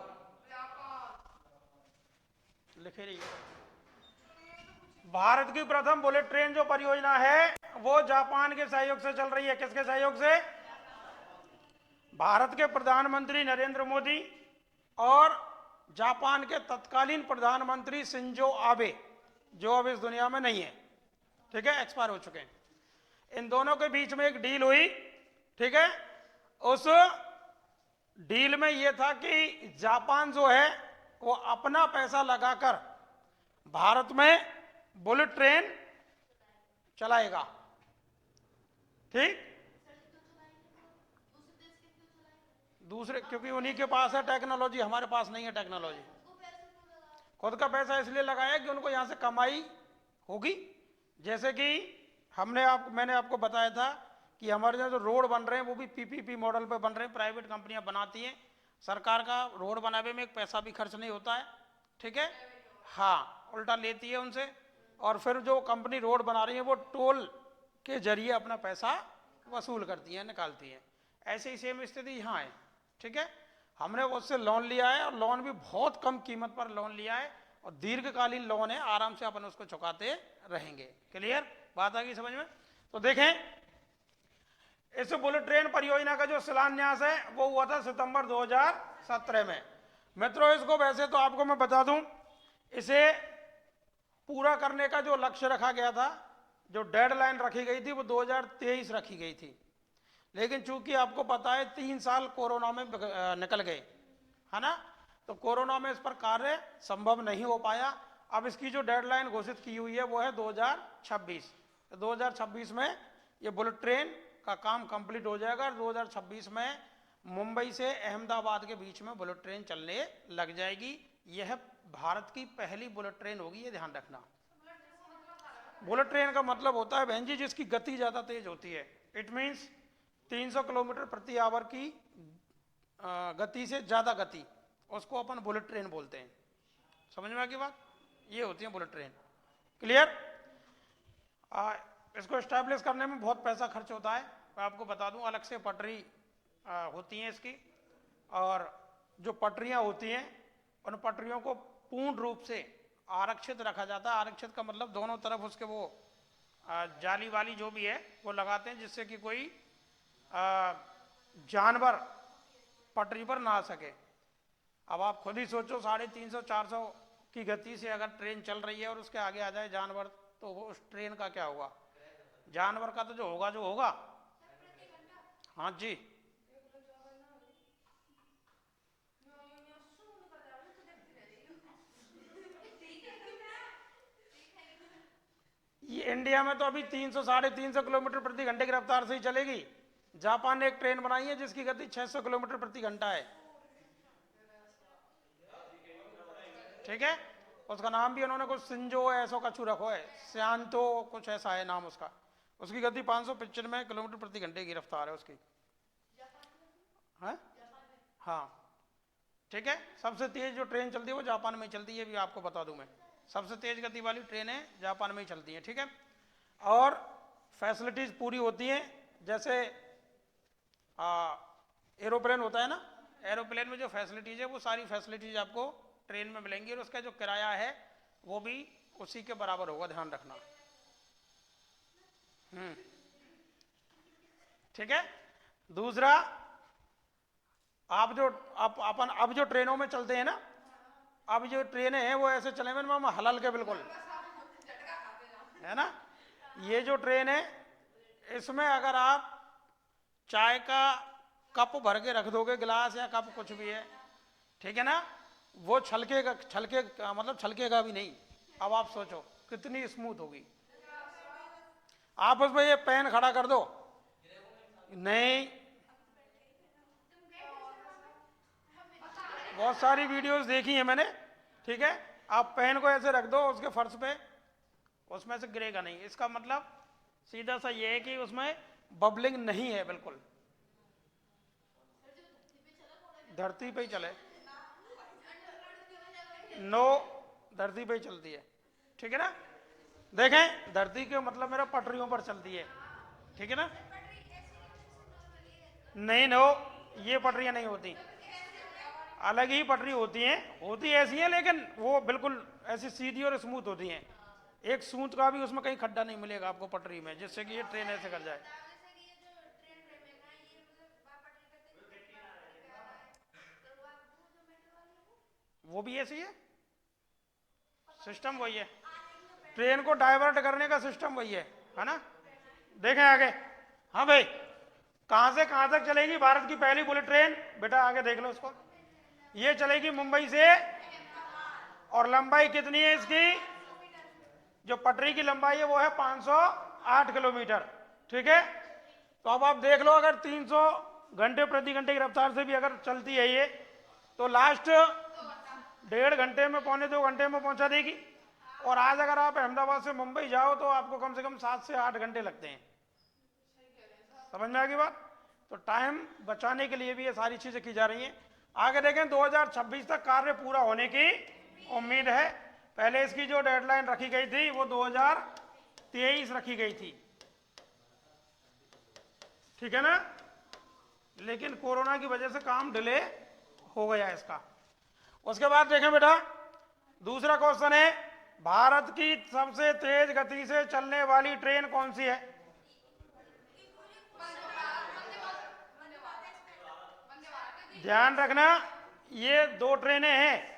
लिखे रहिए। भारत की प्रथम बुलेट ट्रेन जो परियोजना है वो जापान के सहयोग से चल रही है। किसके सहयोग से? भारत के प्रधानमंत्री नरेंद्र मोदी और जापान के तत्कालीन प्रधानमंत्री शिंजो आबे, जो अब इस दुनिया में नहीं है, ठीक है, एक्सपायर हो चुके हैं। इन दोनों के बीच में एक डील हुई, ठीक है। उस डील में यह था कि जापान जो है वो अपना पैसा लगाकर भारत में बुलेट ट्रेन चलाएगा, ठीक। दूसरे, क्योंकि उन्हीं के पास है टेक्नोलॉजी, हमारे पास नहीं है टेक्नोलॉजी। खुद का पैसा इसलिए लगाया कि उनको यहां से कमाई होगी। जैसे कि मैंने आपको बताया था कि हमारे यहाँ जो रोड बन रहे हैं वो भी पीपीपी मॉडल पे बन रहे हैं, प्राइवेट कंपनियां बनाती हैं। सरकार का रोड बनाने में एक पैसा भी खर्च नहीं होता है, ठीक है। हाँ, उल्टा लेती है उनसे, और फिर जो कंपनी रोड बना रही है वो टोल के जरिए अपना पैसा वसूल करती है, निकालती है। ऐसे ही सेम स्थिति यहाँ है, ठीक है। हमने उससे लोन लिया है और लोन भी बहुत कम कीमत पर लोन लिया है और दीर्घकालीन लोन है, आराम से अपन उसको चुकाते रहेंगे। क्लियर बात आ गई समझ में? तो देखें इस बुलेट ट्रेन परियोजना का जो शिलान्यास है वो हुआ था सितंबर 2017 में। मित्रों इसको वैसे तो आपको मैं बता दूं, इसे पूरा करने का जो लक्ष्य रखा गया था, जो डेडलाइन रखी गई थी वो 2023 रखी गई थी। लेकिन चूंकि आपको पता है 3 साल कोरोना में निकल गए, है ना, तो कोरोना में इस पर कार्य संभव नहीं हो पाया। अब इसकी जो डेडलाइन घोषित की हुई है वो है 2026। 2026 में ये बुलेट ट्रेन का काम कंप्लीट हो जाएगा और 2026 में मुंबई से अहमदाबाद के बीच में बुलेट ट्रेन चलने लग जाएगी। यह भारत की पहली बुलेट ट्रेन होगी, ये ध्यान रखना। बुलेट ट्रेन का मतलब होता है बहन जी जिसकी गति ज्यादा तेज होती है। इट मीन्स 300 किलोमीटर प्रति आवर की गति से ज्यादा गति, उसको अपन बुलेट ट्रेन बोलते हैं। समझ में आ गई बात? ये होती है बुलेट ट्रेन। क्लियर? इसको एस्टैब्लिश करने में बहुत पैसा खर्च होता है, मैं आपको बता दूं। अलग से पटरी होती हैं इसकी, और जो पटरियां होती हैं उन पटरियों को पूर्ण रूप से आरक्षित रखा जाता है। आरक्षित का मतलब दोनों तरफ उसके वो जाली वाली जो भी है वो लगाते हैं, जिससे कि कोई जानवर पटरी पर ना आ सके। अब आप खुद ही सोचो, 350-400 की गति से अगर ट्रेन चल रही है और उसके आगे आ जाए जानवर, तो वो उस ट्रेन का क्या होगा? जानवर का तो जो होगा। हाँ जी, ये इंडिया में तो अभी 300-350 किलोमीटर प्रति घंटे की रफ्तार से ही चलेगी। जापान ने एक ट्रेन बनाई है जिसकी गति 600 किलोमीटर प्रति घंटा है। ठीक है, उसका नाम भी उन्होंने कुछ सिंजो ऐसा कछु रखो है, श्यांतो कुछ ऐसा है नाम उसका। उसकी गति 595 किलोमीटर प्रति घंटे की रफ्तार है उसकी। हाँ, ठीक है। सबसे तेज जो ट्रेन चलती है वो जापान में चलती है, भी आपको बता दूं मैं। सबसे तेज गति वाली ट्रेनें जापान में ही चलती हैं। ठीक है, और फैसिलिटीज पूरी होती हैं। जैसे एरोप्लेन होता है ना, एरोप्लेन में जो फैसिलिटीज है वो सारी फैसिलिटीज आपको ट्रेन में मिलेंगी, और उसका जो किराया है वो भी उसी के बराबर होगा, ध्यान रखना। ठीक है। दूसरा, आप जो अपन अब जो ट्रेनों में चलते हैं ना, अब जो ट्रेनें हैं वो ऐसे चले हुए ना हलल के बिल्कुल, है ना। ये जो ट्रेन है इसमें अगर आप चाय का कप भर के रख दोगे, गिलास या कप कुछ भी है, ठीक है ना, वो मतलब छलकेगा भी नहीं। अब आप सोचो कितनी स्मूथ होगी। आप उसमें ये पेन खड़ा कर दो, नहीं, बहुत सारी वीडियोस देखी है मैंने। ठीक है, आप पेन को ऐसे रख दो उसके फर्श पे, उसमें से गिरेगा नहीं। इसका मतलब सीधा सा ये है कि उसमें बबलिंग नहीं है बिल्कुल। धरती पे ही चले, नो, धरती पे ही चलती है। ठीक है ना, देखें, धरती के मतलब मेरा पटरियों पर चलती है। ठीक है ना, नहीं, नो, ये पटरियां नहीं होती, अलग ही पटरी होती ऐसी है, लेकिन वो बिल्कुल ऐसी सीधी और स्मूथ होती हैं। एक सूत का भी उसमें कहीं खड्डा नहीं मिलेगा आपको पटरी में, जिससे कि ये ट्रेन ऐसे कर जाए। वो भी ऐसी है, सिस्टम वही है, ट्रेन को डाइवर्ट करने का सिस्टम वही है ना। देखें आगे। हाँ भाई, कहां से कहां तक चलेगी भारत की पहली बुलेट ट्रेन? बेटा आगे देख लो उसको। ये चलेगी मुंबई से, और लंबाई कितनी है इसकी? जो पटरी की लंबाई है वो है 508 किलोमीटर। ठीक है, तो अब आप देख लो, अगर 300 घंटे प्रति घंटे की रफ्तार से भी अगर चलती है ये, तो लास्ट 1.5 घंटे में, 1.25-2 घंटे में पहुंचा देगी। और आज अगर आप अहमदाबाद से मुंबई जाओ तो आपको कम से कम 7 से 8 घंटे लगते हैं। समझ में आ गई बात? तो टाइम बचाने के लिए भी ये सारी चीजें की जा रही हैं। आगे देखें, 2026 तक कार्य पूरा होने की उम्मीद है। पहले इसकी जो डेडलाइन रखी गई थी वो 2023 रखी गई थी, ठीक है ना, लेकिन कोरोना की वजह से काम डिले हो गया इसका। उसके बाद देखें बेटा, दूसरा क्वेश्चन है, भारत की सबसे तेज गति से चलने वाली ट्रेन कौन सी है? ध्यान रखना, ये 2 ट्रेनें हैं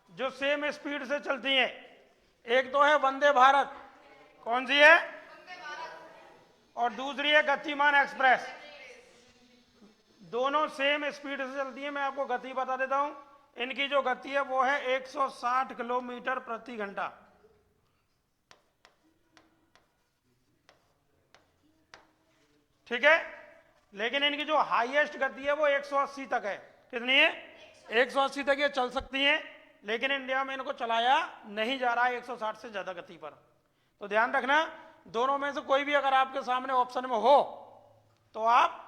जो सेम स्पीड से चलती हैं। एक तो है वंदे भारत, कौन सी है? और दूसरी है गतिमान एक्सप्रेस। दोनों सेम स्पीड से चलती है। मैं आपको गति बता देता हूं, इनकी जो गति है वो है 160 किलोमीटर प्रति घंटा। ठीक है, लेकिन इनकी जो हाईएस्ट गति है वो 180 तक है। कितनी है? 180 तक ये चल सकती हैं, लेकिन इंडिया में इनको चलाया नहीं जा रहा है 160 से ज्यादा गति पर। तो ध्यान रखना, दोनों में से कोई भी अगर आपके सामने ऑप्शन में हो तो आप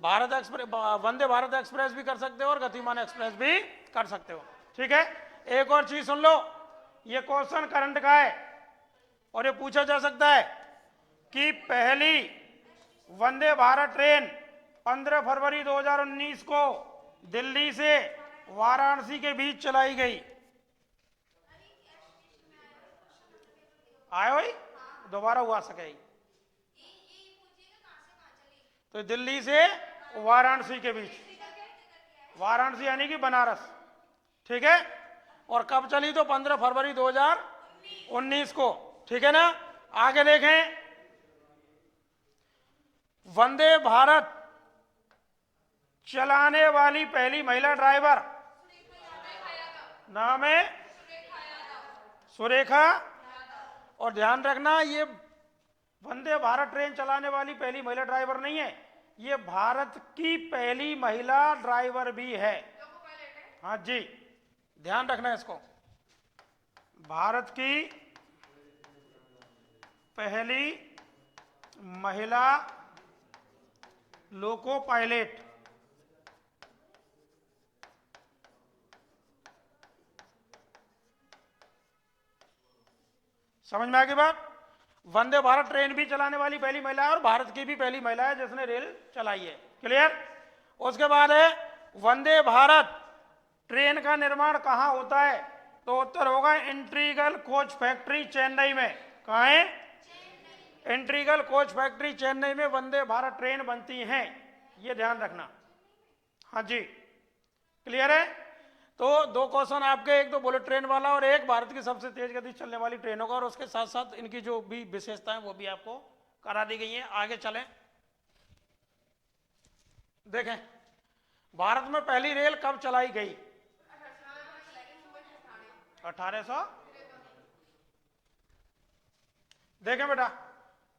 भारत एक्सप्रेस, वंदे भारत एक्सप्रेस भी कर सकते हो और गतिमान एक्सप्रेस भी कर सकते हो। ठीक है, एक और चीज सुन लो, ये क्वेश्चन करंट का है और ये पूछा जा सकता है कि पहली वंदे भारत ट्रेन 15 फरवरी 2019 को दिल्ली से वाराणसी के बीच चलाई गई। आए भाई, दोबारा हुआ सके तो दिल्ली से वाराणसी के बीच, वाराणसी यानी कि बनारस। ठीक है, और कब चली? तो 15 फरवरी 2019 को। ठीक है ना, आगे देखें, वंदे भारत चलाने वाली पहली महिला ड्राइवर नाम है सुरेखा। और ध्यान रखना, ये वंदे भारत ट्रेन चलाने वाली पहली महिला ड्राइवर नहीं है, ये भारत की पहली महिला ड्राइवर भी है। हाँ जी, ध्यान रखना इसको, भारत की पहली महिला लोको पायलट। समझ में आ गई बात? वंदे भारत ट्रेन भी चलाने वाली पहली महिला है और भारत की भी पहली महिला है जिसने रेल चलाई है। क्लियर? उसके बाद है वंदे भारत ट्रेन का निर्माण कहां होता है? तो उत्तर होगा इंटीग्रल कोच फैक्ट्री चेन्नई में। कहां है? इंटीग्रल कोच फैक्ट्री चेन्नई में वंदे भारत ट्रेन बनती हैं, ये ध्यान रखना। हाँ जी, क्लियर है? तो दो क्वेश्चन आपके, एक तो बुलेट ट्रेन वाला और एक भारत की सबसे तेज गति चलने वाली ट्रेनों का, और उसके साथ साथ इनकी जो भी विशेषताएं वो भी आपको करा दी गई हैं। आगे चलें, देखें भारत में पहली रेल कब चलाई गई? 1800। देखें बेटा,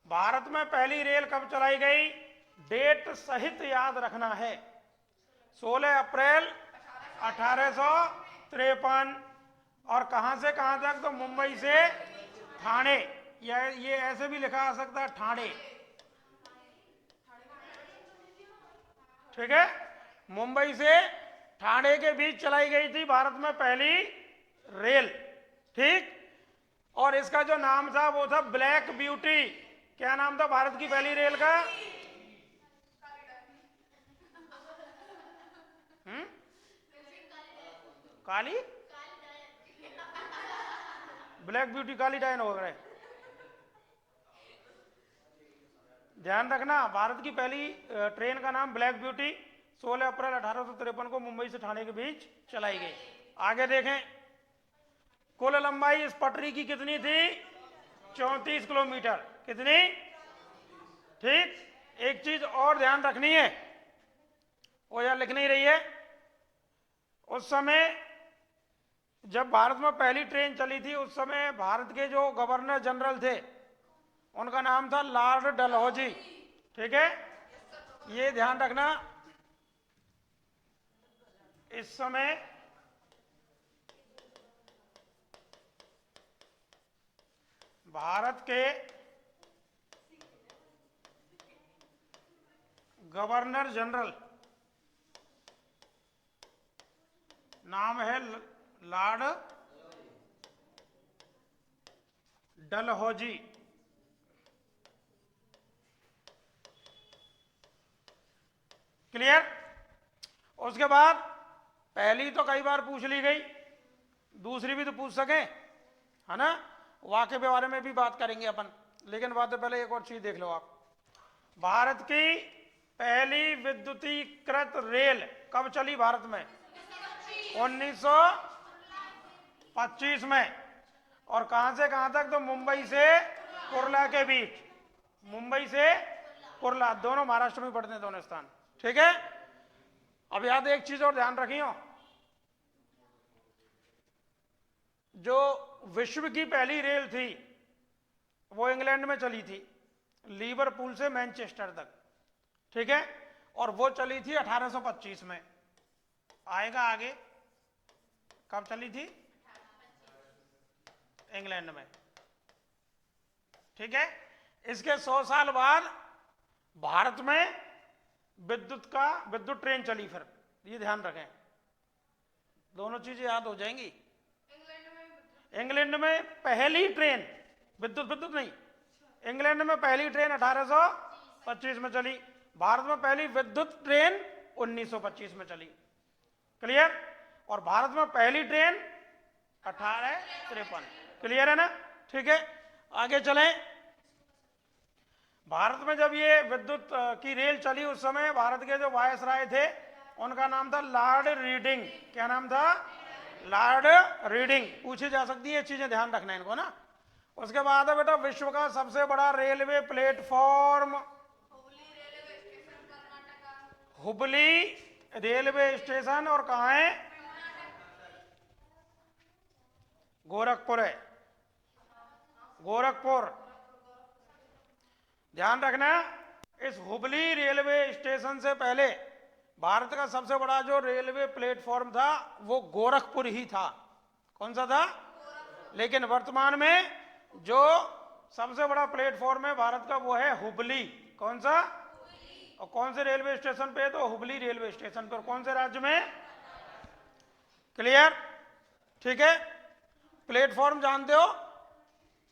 भारत में पहली रेल कब चलाई गई, डेट सहित याद रखना है। 16 अप्रैल 1853। और कहां से कहां तक? तो मुंबई से ठाणे, या ये ऐसे भी लिखा आ सकता है ठाणे। ठीक है, मुंबई से ठाणे के बीच चलाई गई थी भारत में पहली रेल। ठीक, और इसका जो नाम था वो था ब्लैक ब्यूटी। क्या नाम था भारत की पहली रेल का? काली, ब्लैक ब्यूटी काली डायन हो गए। ध्यान रखना, भारत की पहली ट्रेन का नाम ब्लैक ब्यूटी 16 अप्रैल 1853 को मुंबई से ठाणे के बीच चलाई गई। आगे देखें, कुल लंबाई इस पटरी की कितनी थी? 34 किलोमीटर। कितनी? ठीक, एक चीज और ध्यान रखनी है, वो यार लिख नहीं रही है। उस समय जब भारत में पहली ट्रेन चली थी, उस समय भारत के जो गवर्नर जनरल थे उनका नाम था लॉर्ड डलहौजी। ठीक है, ये ध्यान रखना, इस समय भारत के गवर्नर जनरल नाम है लॉर्ड डलहौजी। क्लियर? उसके बाद पहली तो कई बार पूछ ली गई, दूसरी भी तो पूछ सके, है ना? वाक्य के बारे में भी बात करेंगे अपन, लेकिन बात से पहले एक और चीज देख लो आप। भारत की पहली विद्युतीकृत रेल कब चली भारत में? 1925 में। और कहां से कहां तक? तो मुंबई से कुर्ला के बीच। मुंबई से कुर्ला, दोनों महाराष्ट्र में पड़ते हैं दोनों स्थान। ठीक है, अब याद एक चीज और ध्यान रखियो, जो विश्व की पहली रेल थी वो इंग्लैंड में चली थी, लिवरपूल से मैनचेस्टर तक। ठीक है, और वो चली थी 1825 में। आएगा आगे, कब चली थी? इंग्लैंड में। ठीक है, इसके 100 साल बाद भारत में विद्युत ट्रेन चली फिर। ये ध्यान रखें, दोनों चीजें याद हो जाएंगी। इंग्लैंड में पहली ट्रेन विद्युत नहीं, इंग्लैंड में पहली ट्रेन 1825 में चली, भारत में पहली विद्युत ट्रेन 1925 में चली। क्लियर? और भारत में पहली ट्रेन 1853। क्लियर है ना? ठीक है, आगे चलें। भारत में जब ये विद्युत की रेल चली, उस समय भारत के जो वायसराय थे उनका नाम था लॉर्ड रीडिंग। क्या नाम था? Lord reading. पूछी जा सकती है, ये चीजें ध्यान रखना है इनको ना। उसके बाद है बेटा, विश्व का सबसे बड़ा railway platform Hubli railway station, और कहाँ है? गोरखपुर है, गोरखपुर। ध्यान रखना, इस हुबली रेलवे स्टेशन से पहले भारत का सबसे बड़ा जो रेलवे प्लेटफॉर्म था वो गोरखपुर ही था। कौन सा था? लेकिन वर्तमान में जो सबसे बड़ा प्लेटफॉर्म है भारत का वो है हुबली। कौन सा? और कौन से रेलवे स्टेशन पे? तो हुबली रेलवे स्टेशन पर। कौन से राज्य में? क्लियर? ठीक है, प्लेटफॉर्म जानते हो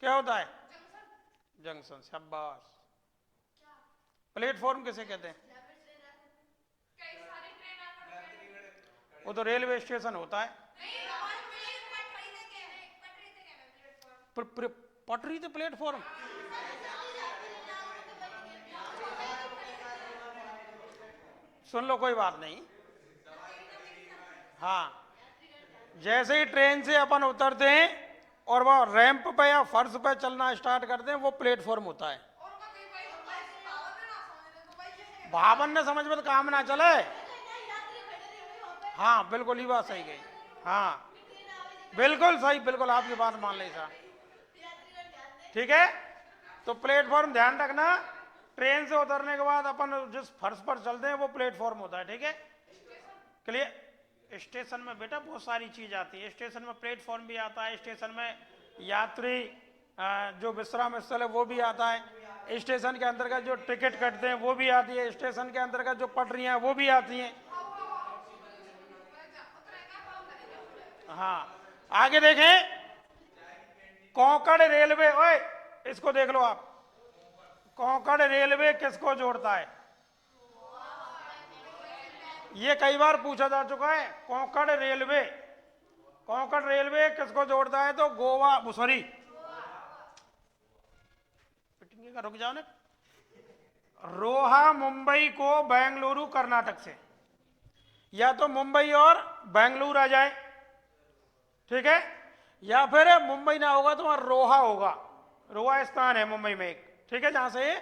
क्या होता है? जंक्शन। शाबाश। प्लेटफॉर्म किसे कहते हैं? वो तो रेलवे स्टेशन होता है। पटरी तो प्लेटफॉर्म। सुन लो, कोई बात नहीं। हाँ, जैसे ही ट्रेन से अपन उतरते हैं और वो रैंप पे या फर्श पे चलना स्टार्ट करते हैं, वो प्लेटफॉर्म होता है। भावन ने समझ में तो काम ना चले। हाँ बिल्कुल, ही बात सही गई। हाँ बिल्कुल सही, बिल्कुल आपकी बात मान ली सर। ठीक है, तो प्लेटफॉर्म ध्यान रखना, ट्रेन से उतरने के बाद अपन जिस फर्श पर चलते हैं वो प्लेटफॉर्म होता है। ठीक है, क्लियर? स्टेशन में बेटा बहुत सारी चीज आती है। स्टेशन में प्लेटफॉर्म भी आता है, स्टेशन में यात्री जो विश्राम स्थल है वो भी आता है, स्टेशन के अंतर्गत जो टिकट कटते हैं वो भी आती है, स्टेशन के अंतर्गत जो पटरियां हैं वो भी आती हैं। हाँ, आगे देखें, कोंकण रेलवे। ओए, इसको देख लो आप, कोंकण रेलवे किसको जोड़ता है? ये कई बार पूछा जा चुका है। कोंकण रेलवे, कोंकण रेलवे किसको जोड़ता है? तो गोवा, सॉरी, रुक जाओ ना, रोहा मुंबई को बेंगलुरु कर्नाटक से, या तो मुंबई और बेंगलुरु आ जाए, ठीक है, या फिर मुंबई ना होगा तो वहां रोहा होगा। रोहा स्थान है मुंबई में एक, ठीक है, जहां से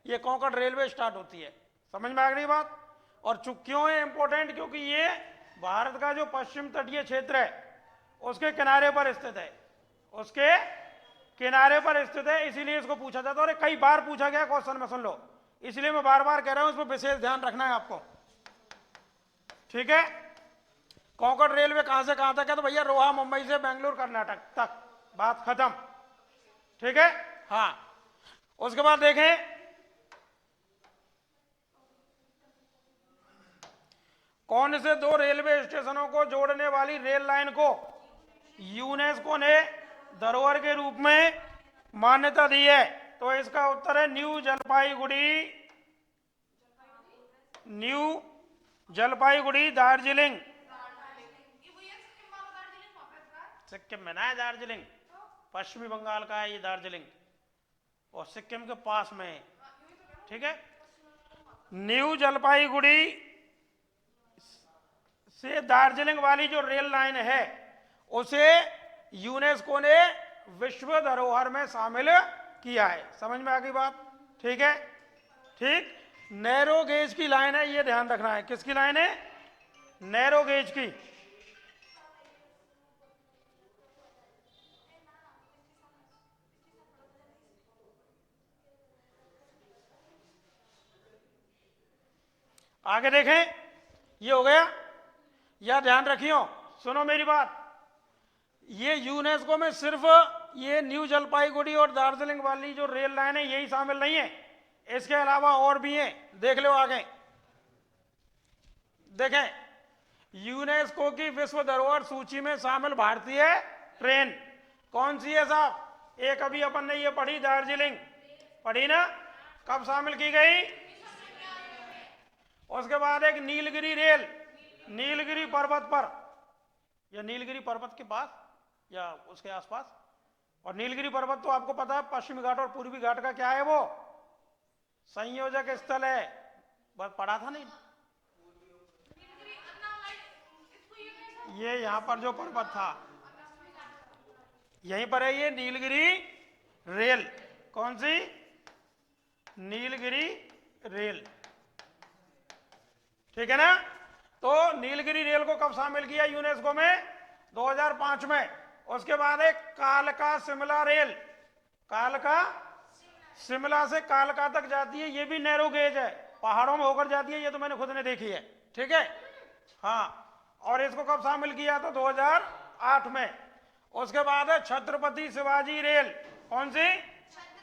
ये कोंकण रेलवे स्टार्ट होती है। समझ में आ गई बात? और क्यों है इंपॉर्टेंट? क्योंकि ये भारत का जो पश्चिम तटीय क्षेत्र है उसके किनारे पर स्थित है, उसके किनारे पर स्थित है, इसीलिए इसको पूछा जाता है। और कई बार पूछा गया क्वेश्चन में, सुन लो, इसलिए मैं बार बार कह रहा हूं, इस पर विशेष ध्यान रखना है आपको। ठीक है, कोंकण रेलवे कहां से कहां तक है? तो भैया रोहा मुंबई से बेंगलुरु कर्नाटक तक, बात खत्म। ठीक है, हाँ। उसके बाद देखें, कौन से दो रेलवे स्टेशनों को जोड़ने वाली रेल लाइन को यूनेस्को ने धरोहर के रूप में मान्यता दी है? तो इसका उत्तर है न्यू जलपाईगुड़ी दार्जिलिंग। सिक्किम में ना है दार्जिलिंग, पश्चिमी बंगाल का है ये दार्जिलिंग, और सिक्किम के पास में है। ठीक है, न्यू जलपाईगुड़ी से दार्जिलिंग वाली जो रेल लाइन है उसे यूनेस्को ने विश्व धरोहर में शामिल किया है। समझ में आ गई बात? ठीक है, ठीक। नैरो गेज की लाइन है, ये ध्यान रखना है। किसकी लाइन है? नैरो गेज की। आगे देखें, ये हो गया। या ध्यान रखियो, सुनो मेरी बात, ये यूनेस्को में सिर्फ ये न्यू जलपाईगुड़ी और दार्जिलिंग वाली जो रेल लाइन है यही शामिल नहीं है, इसके अलावा और भी हैं, देख लो आगे। देखें, यूनेस्को की विश्व धरोहर सूची में शामिल भारतीय ट्रेन कौन सी है साहब? एक अभी अपन ने ये पढ़ी, दार्जिलिंग पढ़ी ना, कब शामिल की गई? उसके बाद एक नीलगिरी रेल, नीलगिरी पर्वत पर, या नीलगिरी पर्वत के पास या उसके आसपास। और नीलगिरी पर्वत तो आपको पता है पश्चिमी घाट और पूर्वी घाट का क्या है, वो संयोजक स्थल है, बस पढ़ा था नहीं? ये यहां पर जो पर्वत था यहीं पर है, ये नीलगिरी रेल। कौन सी? नीलगिरी रेल, ठीक है ना। तो नीलगिरी रेल को कब शामिल किया यूनेस्को में? 2005 में। उसके बाद एक कालका शिमला रेल, कालका शिमला से कालका तक जाती है, ये भी नैरो गेज है, पहाड़ों में होकर जाती है, ये तो मैंने खुद ने देखी है, ठीक है। हाँ, और इसको कब शामिल किया था? 2008 में। उसके बाद है छत्रपति शिवाजी रेल। कौन सी?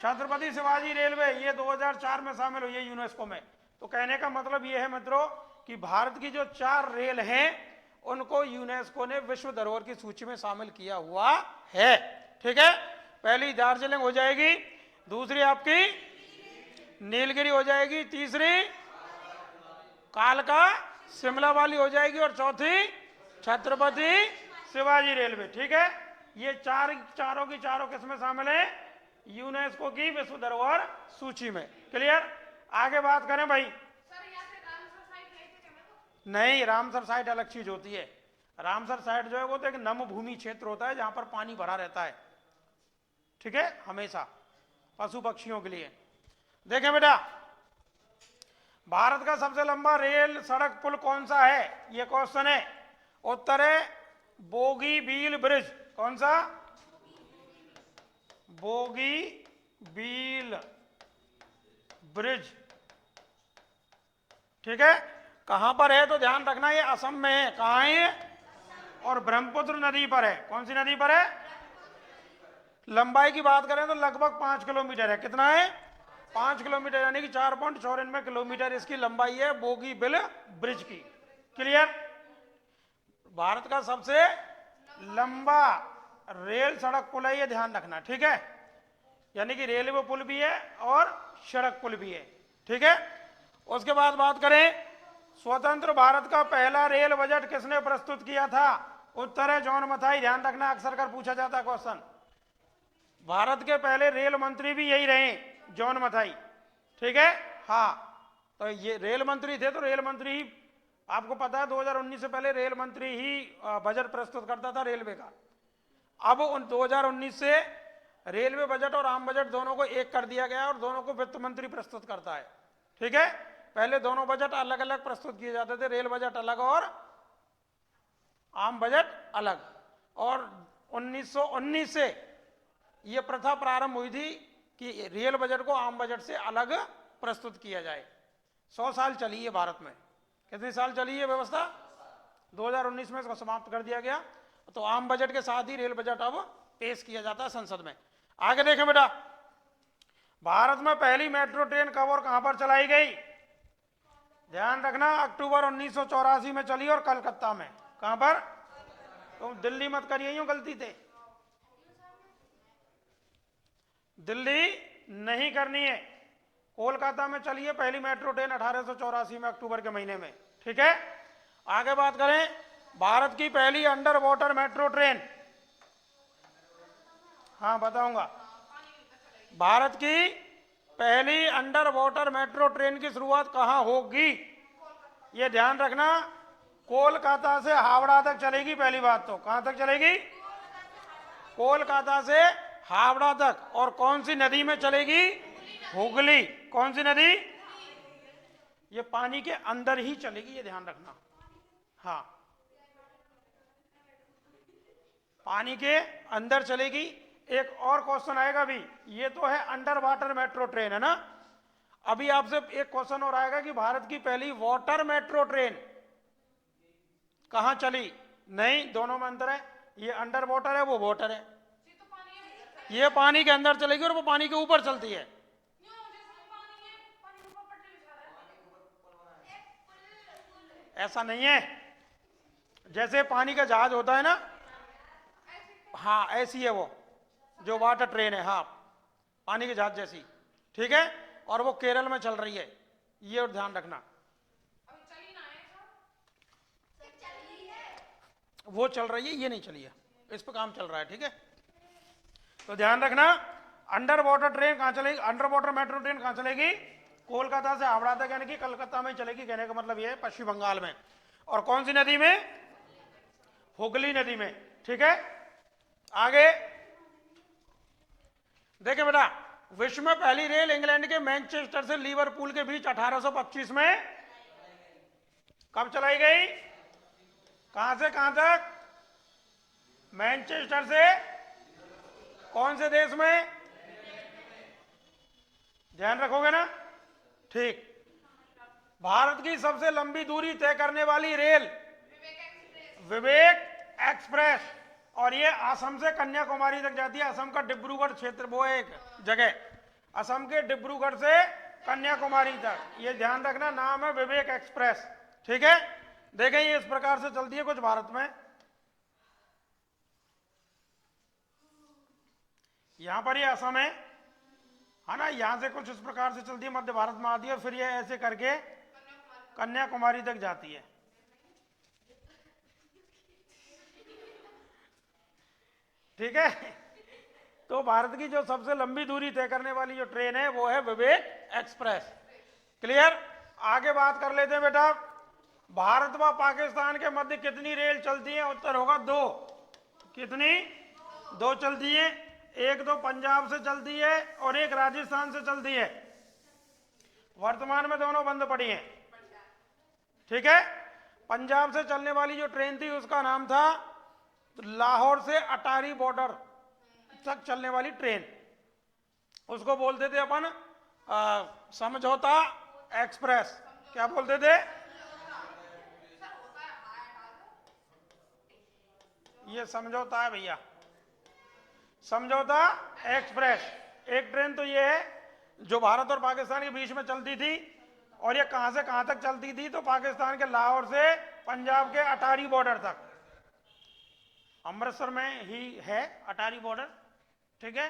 छत्रपति शिवाजी रेलवे, ये 2004 में शामिल हुई है यूनेस्को में। तो कहने का मतलब ये है मित्रों कि भारत की जो 4 रेल हैं उनको यूनेस्को ने विश्व धरोहर की सूची में शामिल किया हुआ है, ठीक है। पहली दार्जिलिंग हो जाएगी, दूसरी आपकी नीलगिरी हो जाएगी, तीसरी कालका शिमला वाली हो जाएगी, और चौथी छत्रपति शिवाजी रेलवे, ठीक है। ये चारों की चारों किसमें शामिल है? यूनेस्को की विश्व धरोहर सूची में। क्लियर? आगे बात करें भाई। नहीं, रामसर साइट अलग चीज होती है। रामसर साइट जो है वो तो एक नम भूमि क्षेत्र होता है जहां पर पानी भरा रहता है, ठीक है, हमेशा पशु पक्षियों के लिए। देखें बेटा, भारत का सबसे लंबा रेल सड़क पुल कौन सा है? ये क्वेश्चन है। उत्तर है बोगीबील ब्रिज। कौन सा? बोगीबील ब्रिज, ठीक है। कहां पर है तो ध्यान रखना, ये असम में है। कहां है ये? और ब्रह्मपुत्र नदी पर है। कौन सी नदी पर है? लंबाई की बात करें तो लगभग 5 किलोमीटर है। कितना है? 5 किलोमीटर, यानी कि 4.94 किलोमीटर इसकी लंबाई है बोगीबील ब्रिज की। क्लियर? भारत का सबसे लंबा रेल सड़क पुल है, ये ध्यान रखना, ठीक है। यानी कि रेलवे पुल भी है और सड़क पुल भी है, ठीक है। उसके बाद बात करें, स्वतंत्र भारत का पहला रेल बजट किसने प्रस्तुत किया था? उत्तर है जॉन मथाई। ध्यान रखना, अक्सर कर पूछा जाता है क्वेश्चन। भारत के पहले रेल मंत्री भी यही रहे, जॉन मथाई, ठीक है। हाँ, तो ये रेल मंत्री थे, तो रेल मंत्री ही, आपको पता है 2019 से पहले रेल मंत्री ही बजट प्रस्तुत करता था रेलवे का। अब 2019 से रेलवे बजट और आम बजट दोनों को एक कर दिया गया और दोनों को वित्त मंत्री प्रस्तुत करता है, ठीक है। पहले दोनों बजट अलग अलग प्रस्तुत किए जाते थे, रेल बजट अलग और आम बजट अलग। और 1919 से यह प्रथा प्रारंभ हुई थी कि रेल बजट को आम बजट से अलग प्रस्तुत किया जाए। 100 साल चली है भारत में। कितने साल चली है व्यवस्था? 2019 में इसको समाप्त कर दिया गया। तो आम बजट के साथ ही रेल बजट अब पेश किया जाता है संसद में। आगे देखें बेटा, भारत में पहली मेट्रो ट्रेन कब और कहां पर चलाई गई? ध्यान रखना, अक्टूबर 1984 में चली और कलकत्ता में। कहां पर? तुम दिल्ली मत करिए यूं गलती थे, दिल्ली नहीं करनी है। कोलकाता में चली है पहली मेट्रो ट्रेन 1884 में अक्टूबर के महीने में, ठीक है। आगे बात करें, भारत की पहली अंडर वाटर मेट्रो ट्रेन, हाँ बताऊंगा। भारत की पहली अंडर वाटर मेट्रो ट्रेन की शुरुआत कहां होगी? ये ध्यान रखना, कोलकाता से हावड़ा तक चलेगी। पहली बात तो कहां तक चलेगी? कोलकाता से हावड़ा तक। और कौन सी नदी में चलेगी? हुगली। कौन सी नदी? ये पानी के अंदर ही चलेगी, ये ध्यान रखना। हाँ, पानी के अंदर चलेगी। एक और क्वेश्चन आएगा भी, ये तो है अंडर वाटर मेट्रो ट्रेन, है ना। अभी आपसे एक क्वेश्चन और आएगा कि भारत की पहली वाटर मेट्रो ट्रेन कहां चली? नहीं, दोनों में अंतर है। ये अंडर वाटर है, वो वाटर है। ये पानी के अंदर चलेगी और वो पानी के ऊपर चलती है। ऐसा नहीं है, जैसे पानी का जहाज होता है ना, हाँ ऐसी है वो जो वाटर ट्रेन है, हाँ पानी के जहाज जैसी, ठीक है। और वो केरल में चल रही है, ये और ध्यान रखना। वो चल रही है, ये नहीं चली है, इस पर काम चल रहा है, ठीक है। तो ध्यान रखना, अंडर वाटर ट्रेन कहां चलेगी? अंडर वाटर मेट्रो ट्रेन कहां चलेगी? कोलकाता से हावड़ा तक, यानी कि कलकत्ता में चलेगी। कहने का मतलब ये है पश्चिम बंगाल में। और कौन सी नदी में? हुगली नदी में, ठीक है। आगे देखिए बेटा, विश्व में पहली रेल इंग्लैंड के मैनचेस्टर से लिवरपूल के बीच 1825 में कब चलाई गई? कहां से कहां तक? मैनचेस्टर से कौन से देश में? ध्यान रखोगे ना, ठीक। भारत की सबसे लंबी दूरी तय करने वाली रेल विवेक एक्सप्रेस, और ये असम से कन्याकुमारी तक जाती है। असम का डिब्रूगढ़ क्षेत्र, वो एक जगह, असम के डिब्रूगढ़ से कन्याकुमारी तक, ये ध्यान रखना, नाम है विवेक एक्सप्रेस, ठीक है। देखें ये इस प्रकार से चलती है कुछ भारत में, यहां पर ये असम है ना, यहां से कुछ इस प्रकार से चलती है, मध्य भारत में आती है, फिर ये ऐसे करके कन्याकुमारी तक जाती है, ठीक है। तो भारत की जो सबसे लंबी दूरी तय करने वाली जो ट्रेन है वो है विवेक एक्सप्रेस। क्लियर? आगे बात कर लेते हैं बेटा, भारत व पाकिस्तान के मध्य कितनी रेल चलती है? उत्तर होगा 2। कितनी? 2 चलती है। एक तो पंजाब से चलती है और एक राजस्थान से चलती है। वर्तमान में दोनों बंद पड़ी हैं, ठीक है। पंजाब से चलने वाली जो ट्रेन थी उसका नाम था लाहौर से अटारी बॉर्डर तक चलने वाली ट्रेन, उसको बोलते थे अपन समझौता एक्सप्रेस। क्या बोलते थे? ये समझौता है भैया, समझौता एक्सप्रेस। एक ट्रेन तो ये है जो भारत और पाकिस्तान के बीच में चलती थी, और ये कहां से कहां तक चलती थी? तो पाकिस्तान के लाहौर से पंजाब के अटारी बॉर्डर तक, अमृतसर में ही है अटारी बॉर्डर, ठीक है।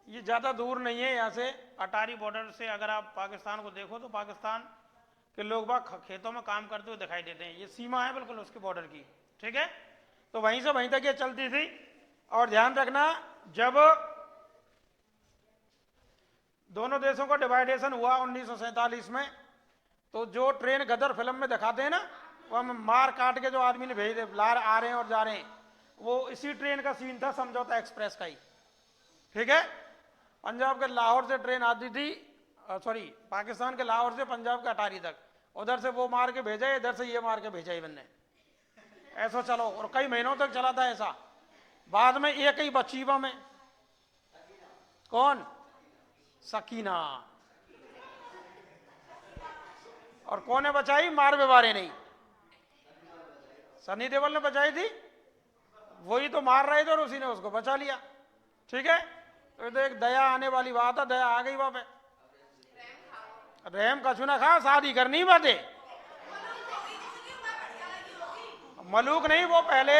ये ज्यादा दूर नहीं है यहाँ से, अटारी बॉर्डर से अगर आप पाकिस्तान को देखो तो पाकिस्तान के लोग बाग खेतों में काम करते हुए दिखाई देते हैं। ये सीमा है बिल्कुल उसके बॉर्डर की, ठीक है। तो वहीं से वहीं तक ये चलती थी। और ध्यान रखना, जब दोनों देशों का डिवाइडेशन हुआ 1947 में, तो जो ट्रेन गदर फिल्म में दिखाते हैं ना, वो हम मार काट के जो आदमी ने भेज दे, आ रहे हैं और जा रहे हैं, वो इसी ट्रेन का सीन था, समझौता एक्सप्रेस का ही, ठीक है। पंजाब के लाहौर से ट्रेन आती थी, सॉरी पाकिस्तान के लाहौर से पंजाब के अटारी तक, उधर से वो मार के भेजा, इधर से ये मार के भेजा ही बनने, ऐसा चलो। और कई महीनों तक चला था ऐसा। बाद में एक ही बचीवा में, कौन? सकीना। और कौन ने बचाई? मार बेवारे नहीं, सनी देओल ने बचाई थी, वही तो मार रहे थे और उसी ने उसको बचा लिया, ठीक है। तो एक दया आने वाली बात है, दया आ गई वहां पे। रहम कछु ना खा, शादी करनी बातें मलूक नहीं, वो पहले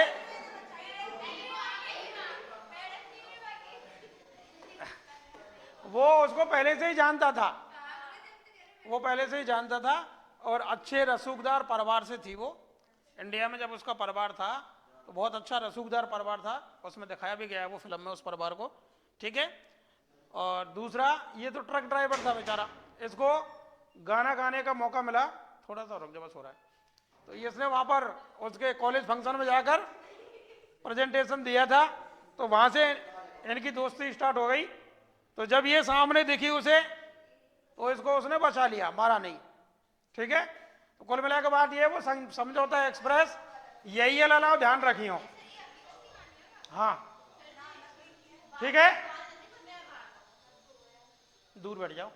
वो उसको पहले से ही जानता था, वो पहले से ही जानता था। और अच्छे रसूखदार परिवार से थी वो। इंडिया में जब उसका परिवार था तो बहुत अच्छा रसूखदार परिवार था, उसमें दिखाया भी गया है वो फिल्म में उस परिवार को, ठीक है। और दूसरा, ये तो ट्रक ड्राइवर था बेचारा, इसको गाना गाने का मौका मिला, थोड़ा सा रुक जा बस हो रहा है, तो इसने वहां पर उसके कॉलेज फंक्शन में जाकर प्रेजेंटेशन दिया था, तो वहां से इनकी दोस्ती स्टार्ट हो गई। तो जब ये सामने दिखी उसे, तो इसको उसने बचा लिया, मारा नहीं, ठीक है। तो कुल मिला के बात ये, वो समझौता एक्सप्रेस यही है लालाओ, ध्यान रखियो। हाँ ठीक है, दूर बैठ जाओ।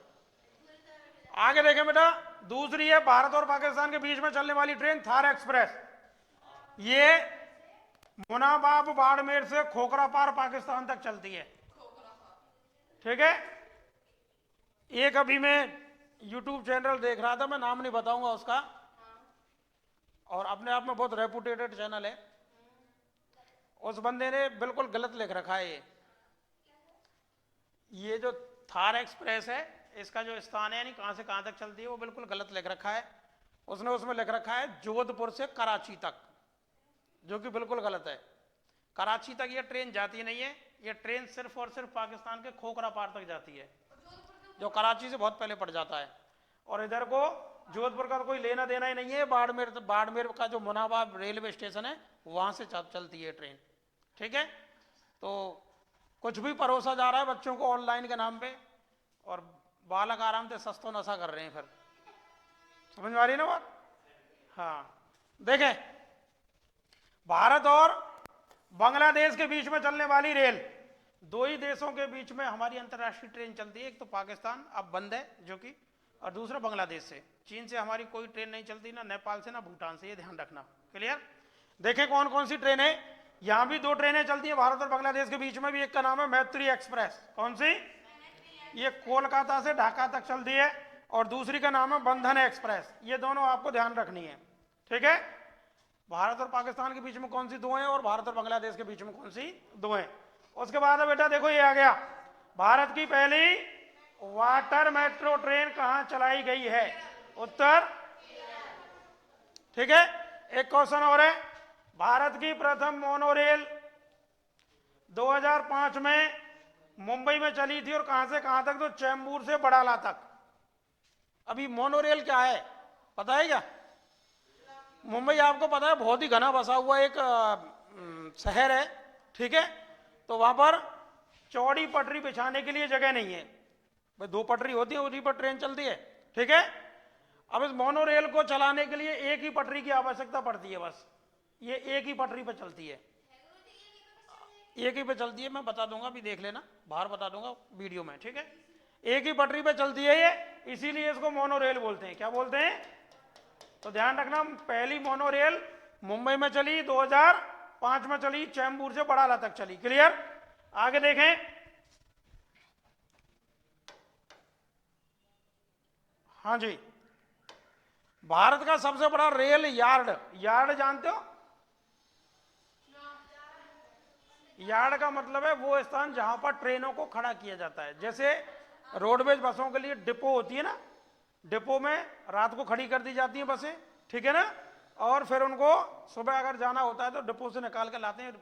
आगे देखें बेटा, दूसरी है भारत और पाकिस्तान के बीच में चलने वाली ट्रेन थार एक्सप्रेस। ये मुनाबाब बाड़मेर से खोखरापार पाकिस्तान तक चलती है। ठीक है, एक अभी मैं यूट्यूब चैनल देख रहा था, मैं नाम नहीं बताऊंगा उसका, और अपने आप में बहुत रेपुटेटेड चैनल है। उस बंदे ने बिल्कुल गलत लिख रखा है। ये जो थार एक्सप्रेस है, इसका जो स्थान है यानी कहां से कहां तक चलती है, वो बिल्कुल गलत लिख रखा है। उसने उसमें लिख रखा है जोधपुर से कराची तक, जो कि बिल्कुल गलत है। कराची तक ये ट्रेन जाती नहीं है, ये ट्रेन सिर्फ और सिर्फ पाकिस्तान के खोखरापार तक जाती है, जो कराची से बहुत पहले पड़ जाता है। और इधर को जोधपुर का कोई लेना देना ही नहीं है। बाड़मेर का जो मुनाबाब रेलवे स्टेशन है, वहां से चलती है ट्रेन। ठीक है, तो कुछ भी परोसा जा रहा है बच्चों को ऑनलाइन के नाम पे, और बालक आराम से सस्तो नशा कर रहे हैं। फिर समझ में आ रही ना बात? हाँ, देखें, भारत और बांग्लादेश के बीच में चलने वाली रेल, दो ही देशों के बीच में हमारी अंतर्राष्ट्रीय ट्रेन चलती है। एक तो पाकिस्तान अब बंद है जो कि, और दूसरा बांग्लादेश से। चीन से हमारी कोई ट्रेन नहीं चलती, ना नेपाल से, ना भूटान से, ये ध्यान रखना। क्लियर? देखें कौन कौन सी ट्रेन है। यहां भी दो ट्रेनें चलती है भारत और बांग्लादेश के बीच में भी। एक का नाम है मैत्री एक्सप्रेस। कौन सी? ये कोलकाता से ढाका तक चलती है। और दूसरी का नाम है बंधन एक्सप्रेस। ये दोनों आपको ध्यान रखनी है। ठीक है, भारत और पाकिस्तान के बीच में कौन सी दो हैं, और भारत और बांग्लादेश के बीच में कौन सी दो हैं। उसके बाद है बेटा, देखो ये आ गया, भारत की पहली वाटर मेट्रो ट्रेन कहां चलाई गई है? उत्तर। ठीक है, एक क्वेश्चन और है, भारत की प्रथम मोनोरेल 2005 में मुंबई में चली थी, और कहां से कहां तक? तो चेंबूर से बड़ाला तक। अभी मोनोरेल क्या है पता है क्या? मुंबई आपको पता है बहुत ही घना बसा हुआ एक शहर है। ठीक है, तो वहां पर चौड़ी पटरी बिछाने के लिए जगह नहीं है। भाई दो पटरी होती है, उसी पर ट्रेन चलती है। ठीक है, अब इस मोनोरेल को चलाने के लिए एक ही पटरी की आवश्यकता पड़ती है बस। ये एक ही पटरी पर चलती है, एक ही पे चलती है। मैं बता दूंगा, अभी देख लेना, बाहर बता दूंगा वीडियो में। ठीक है, एक ही पटरी पे चलती है ये, इसीलिए इसको मोनोरेल बोलते हैं। क्या बोलते हैं? तो ध्यान रखना, पहली मोनोरेल मुंबई में चली, 2005 में चली, चेंबूर से बड़ाला तक चली। क्लियर? आगे देखें, हाँ जी, भारत का सबसे बड़ा रेल यार्ड, यार्ड जानते हो? यार्ड का मतलब है वो स्थान जहां पर ट्रेनों को खड़ा किया जाता है। जैसे रोडवेज बसों के लिए डिपो होती है ना, डिपो में रात को खड़ी कर दी जाती हैं बसें। ठीक है ना, और फिर उनको सुबह अगर जाना होता है तो डिपो से निकाल कर लाते हैं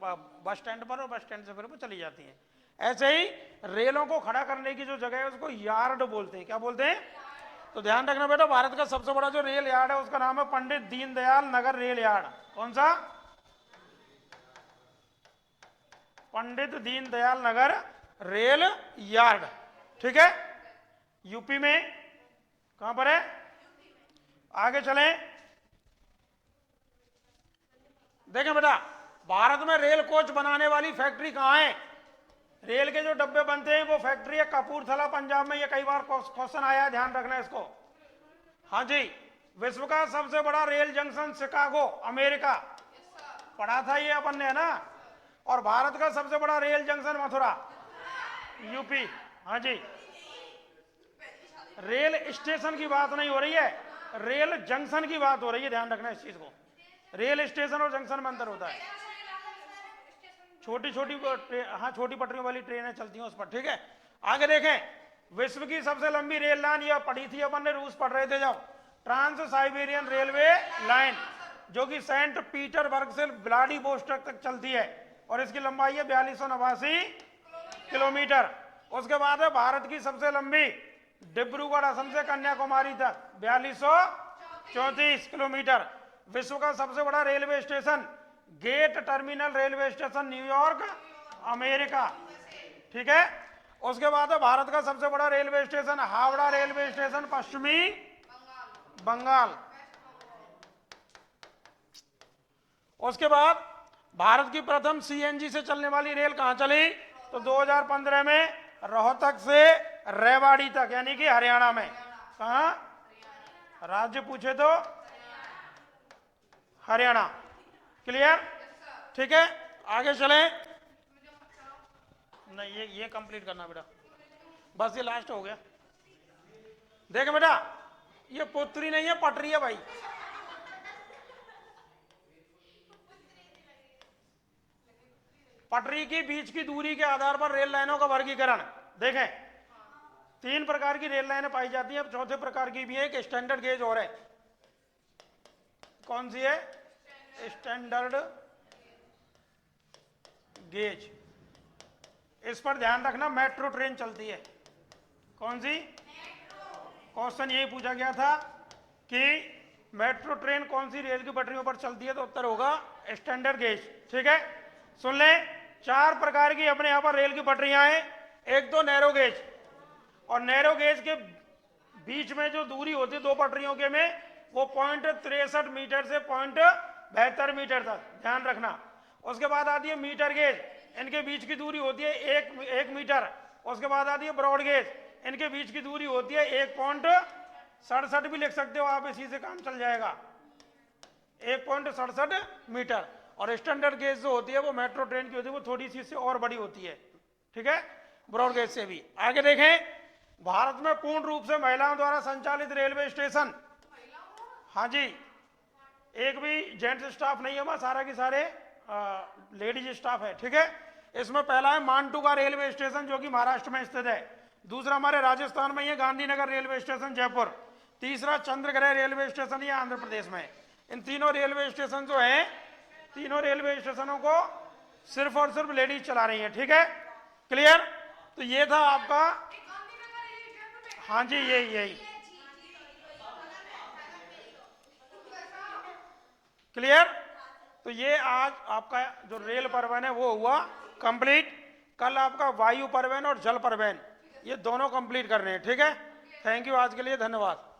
बस स्टैंड पर, और बस स्टैंड से फिर वो चली जाती हैं। ऐसे ही रेलों को खड़ा करने की जो जगह है उसको यार्ड बोलते हैं। क्या बोलते हैं? तो ध्यान रखना बेटा, भारत का सबसे बड़ा जो रेल यार्ड है उसका नाम है पंडित दीनदयाल नगर रेल यार्ड। कौन सा? Pandit Deendayal Nagar rail yard. ठीक है, यूपी में। कहां पर है? आगे चलें, देखें बेटा, भारत में रेल कोच बनाने वाली फैक्ट्री कहां है? रेल के जो डब्बे बनते हैं वो फैक्ट्री है कपूरथला, पंजाब में। ये कई बार क्वेश्चन आया है, ध्यान रखना इसको। हाँ जी, विश्व का सबसे बड़ा रेल जंक्शन शिकागो, अमेरिका। पढ़ा था ये अपन ने, है ना? और भारत का सबसे बड़ा रेल जंक्शन मथुरा, यूपी। हाँ जी, रेल स्टेशन की बात नहीं हो रही है, रेल जंक्शन की बात हो रही है। ध्यान रखना इस चीज को, रेल स्टेशन और जंक्शन में अंतर होता है। छोटी छोटी हाँ, छोटी पटरियों वाली ट्रेनें चलती हैं उस पर। ठीक है, आगे देखें, विश्व की सबसे लंबी रेल लाइन, यह पढ़ी थी अपन ने, रूस पढ़ रहे थे जब, ट्रांस साइबेरियन रेलवे लाइन, जो कि सेंट पीटरबर्ग से व्लादिवोस्टॉक तक चलती है, और इसकी लंबाई है 4289 किलोमीटर। उसके बाद है भारत की सबसे लंबी, डिब्रूगढ़ असम से कन्याकुमारी तक, 4234 किलोमीटर। विश्व का सबसे बड़ा railway station, gate terminal railway station, New York, America. ठीक है, उसके बाद है भारत का सबसे बड़ा railway station, Howrah railway station, पश्चिमी बंगाल। उसके बाद भारत की प्रथम सीएनजी से चलने वाली रेल कहां चली? तो 2015 में रोहतक से रेवाड़ी तक, यानी कि हरियाणा में। कहां? राज्य पूछे तो हरियाणा। क्लियर? ठीक है, आगे चले। नहीं, ये कंप्लीट करना बेटा, बस ये लास्ट हो गया। देख बेटा, ये पुत्री नहीं है, पटरी है भाई। पटरी की बीच की दूरी के आधार पर रेल लाइनों का वर्गीकरण देखें। 3 प्रकार की रेल लाइनें पाई जाती हैं। अब चौथे प्रकार की भी है, एक स्टैंडर्ड गेज और है। कौन सी है? Standard gauge. इस पर ध्यान रखना, मेट्रो ट्रेन चलती है। कौन सी? क्वेश्चन यही पूछा गया था कि मेट्रो ट्रेन कौन सी रेल की पटरियों पर चलती है, तो उत्तर होगा स्टैंडर्ड गेज। ठीक है, सुन ले। 4 प्रकार की अपने यहां पर रेल की पटरियां हैं। एक तो नैरो गेज, और नैरो गेज के बीच में जो दूरी होती है 2 पटरियों के में, वो 0.63 मीटर से 0.72 मीटर तक, ध्यान रखना। उसके बाद आती है मीटर गेज, इनके बीच की दूरी होती है 1 मीटर। उसके बाद आती है ब्रॉड गेज, इनके बीच की दूरी होती है 1.67 भी लिख सकते हो आप, इसी से काम चल जाएगा, 1.67 मीटर। और स्टैंडर्ड गेज जो होती है वो मेट्रो ट्रेन की होती है, वो थोड़ी सी इससे और बड़ी होती है। ठीक है, ब्रॉड गेज से भी। आगे देखें, भारत में पूर्ण रूप से महिलाओं द्वारा संचालित रेलवे स्टेशन। हाँ जी, एक भी जेंट्स स्टाफ नहीं है वहां, सारा के सारे लेडीज स्टाफ है। ठीक है, इसमें पहला है मांटुका रेलवे स्टेशन, जो कि महाराष्ट्र में स्थित है। दूसरा हमारे राजस्थान में है गांधीनगर रेलवे स्टेशन जयपुर। तीसरा चंद्रगढ़ रेलवे स्टेशन, ये आंध्र प्रदेश में। इन तीनों रेलवे स्टेशन जो है, तीनों रेलवे स्टेशनों को सिर्फ और सिर्फ लेडीज चला रही है। ठीक है, क्लियर? तो ये था आपका, हाँ जी, यही क्लियर। तो ये आज आपका जो रेल परिवहन है वो हुआ कंप्लीट। कल आपका वायु परिवहन और जल परिवहन, ये दोनों कंप्लीट करने हैं। ठीक है, थैंक यू, आज के लिए धन्यवाद।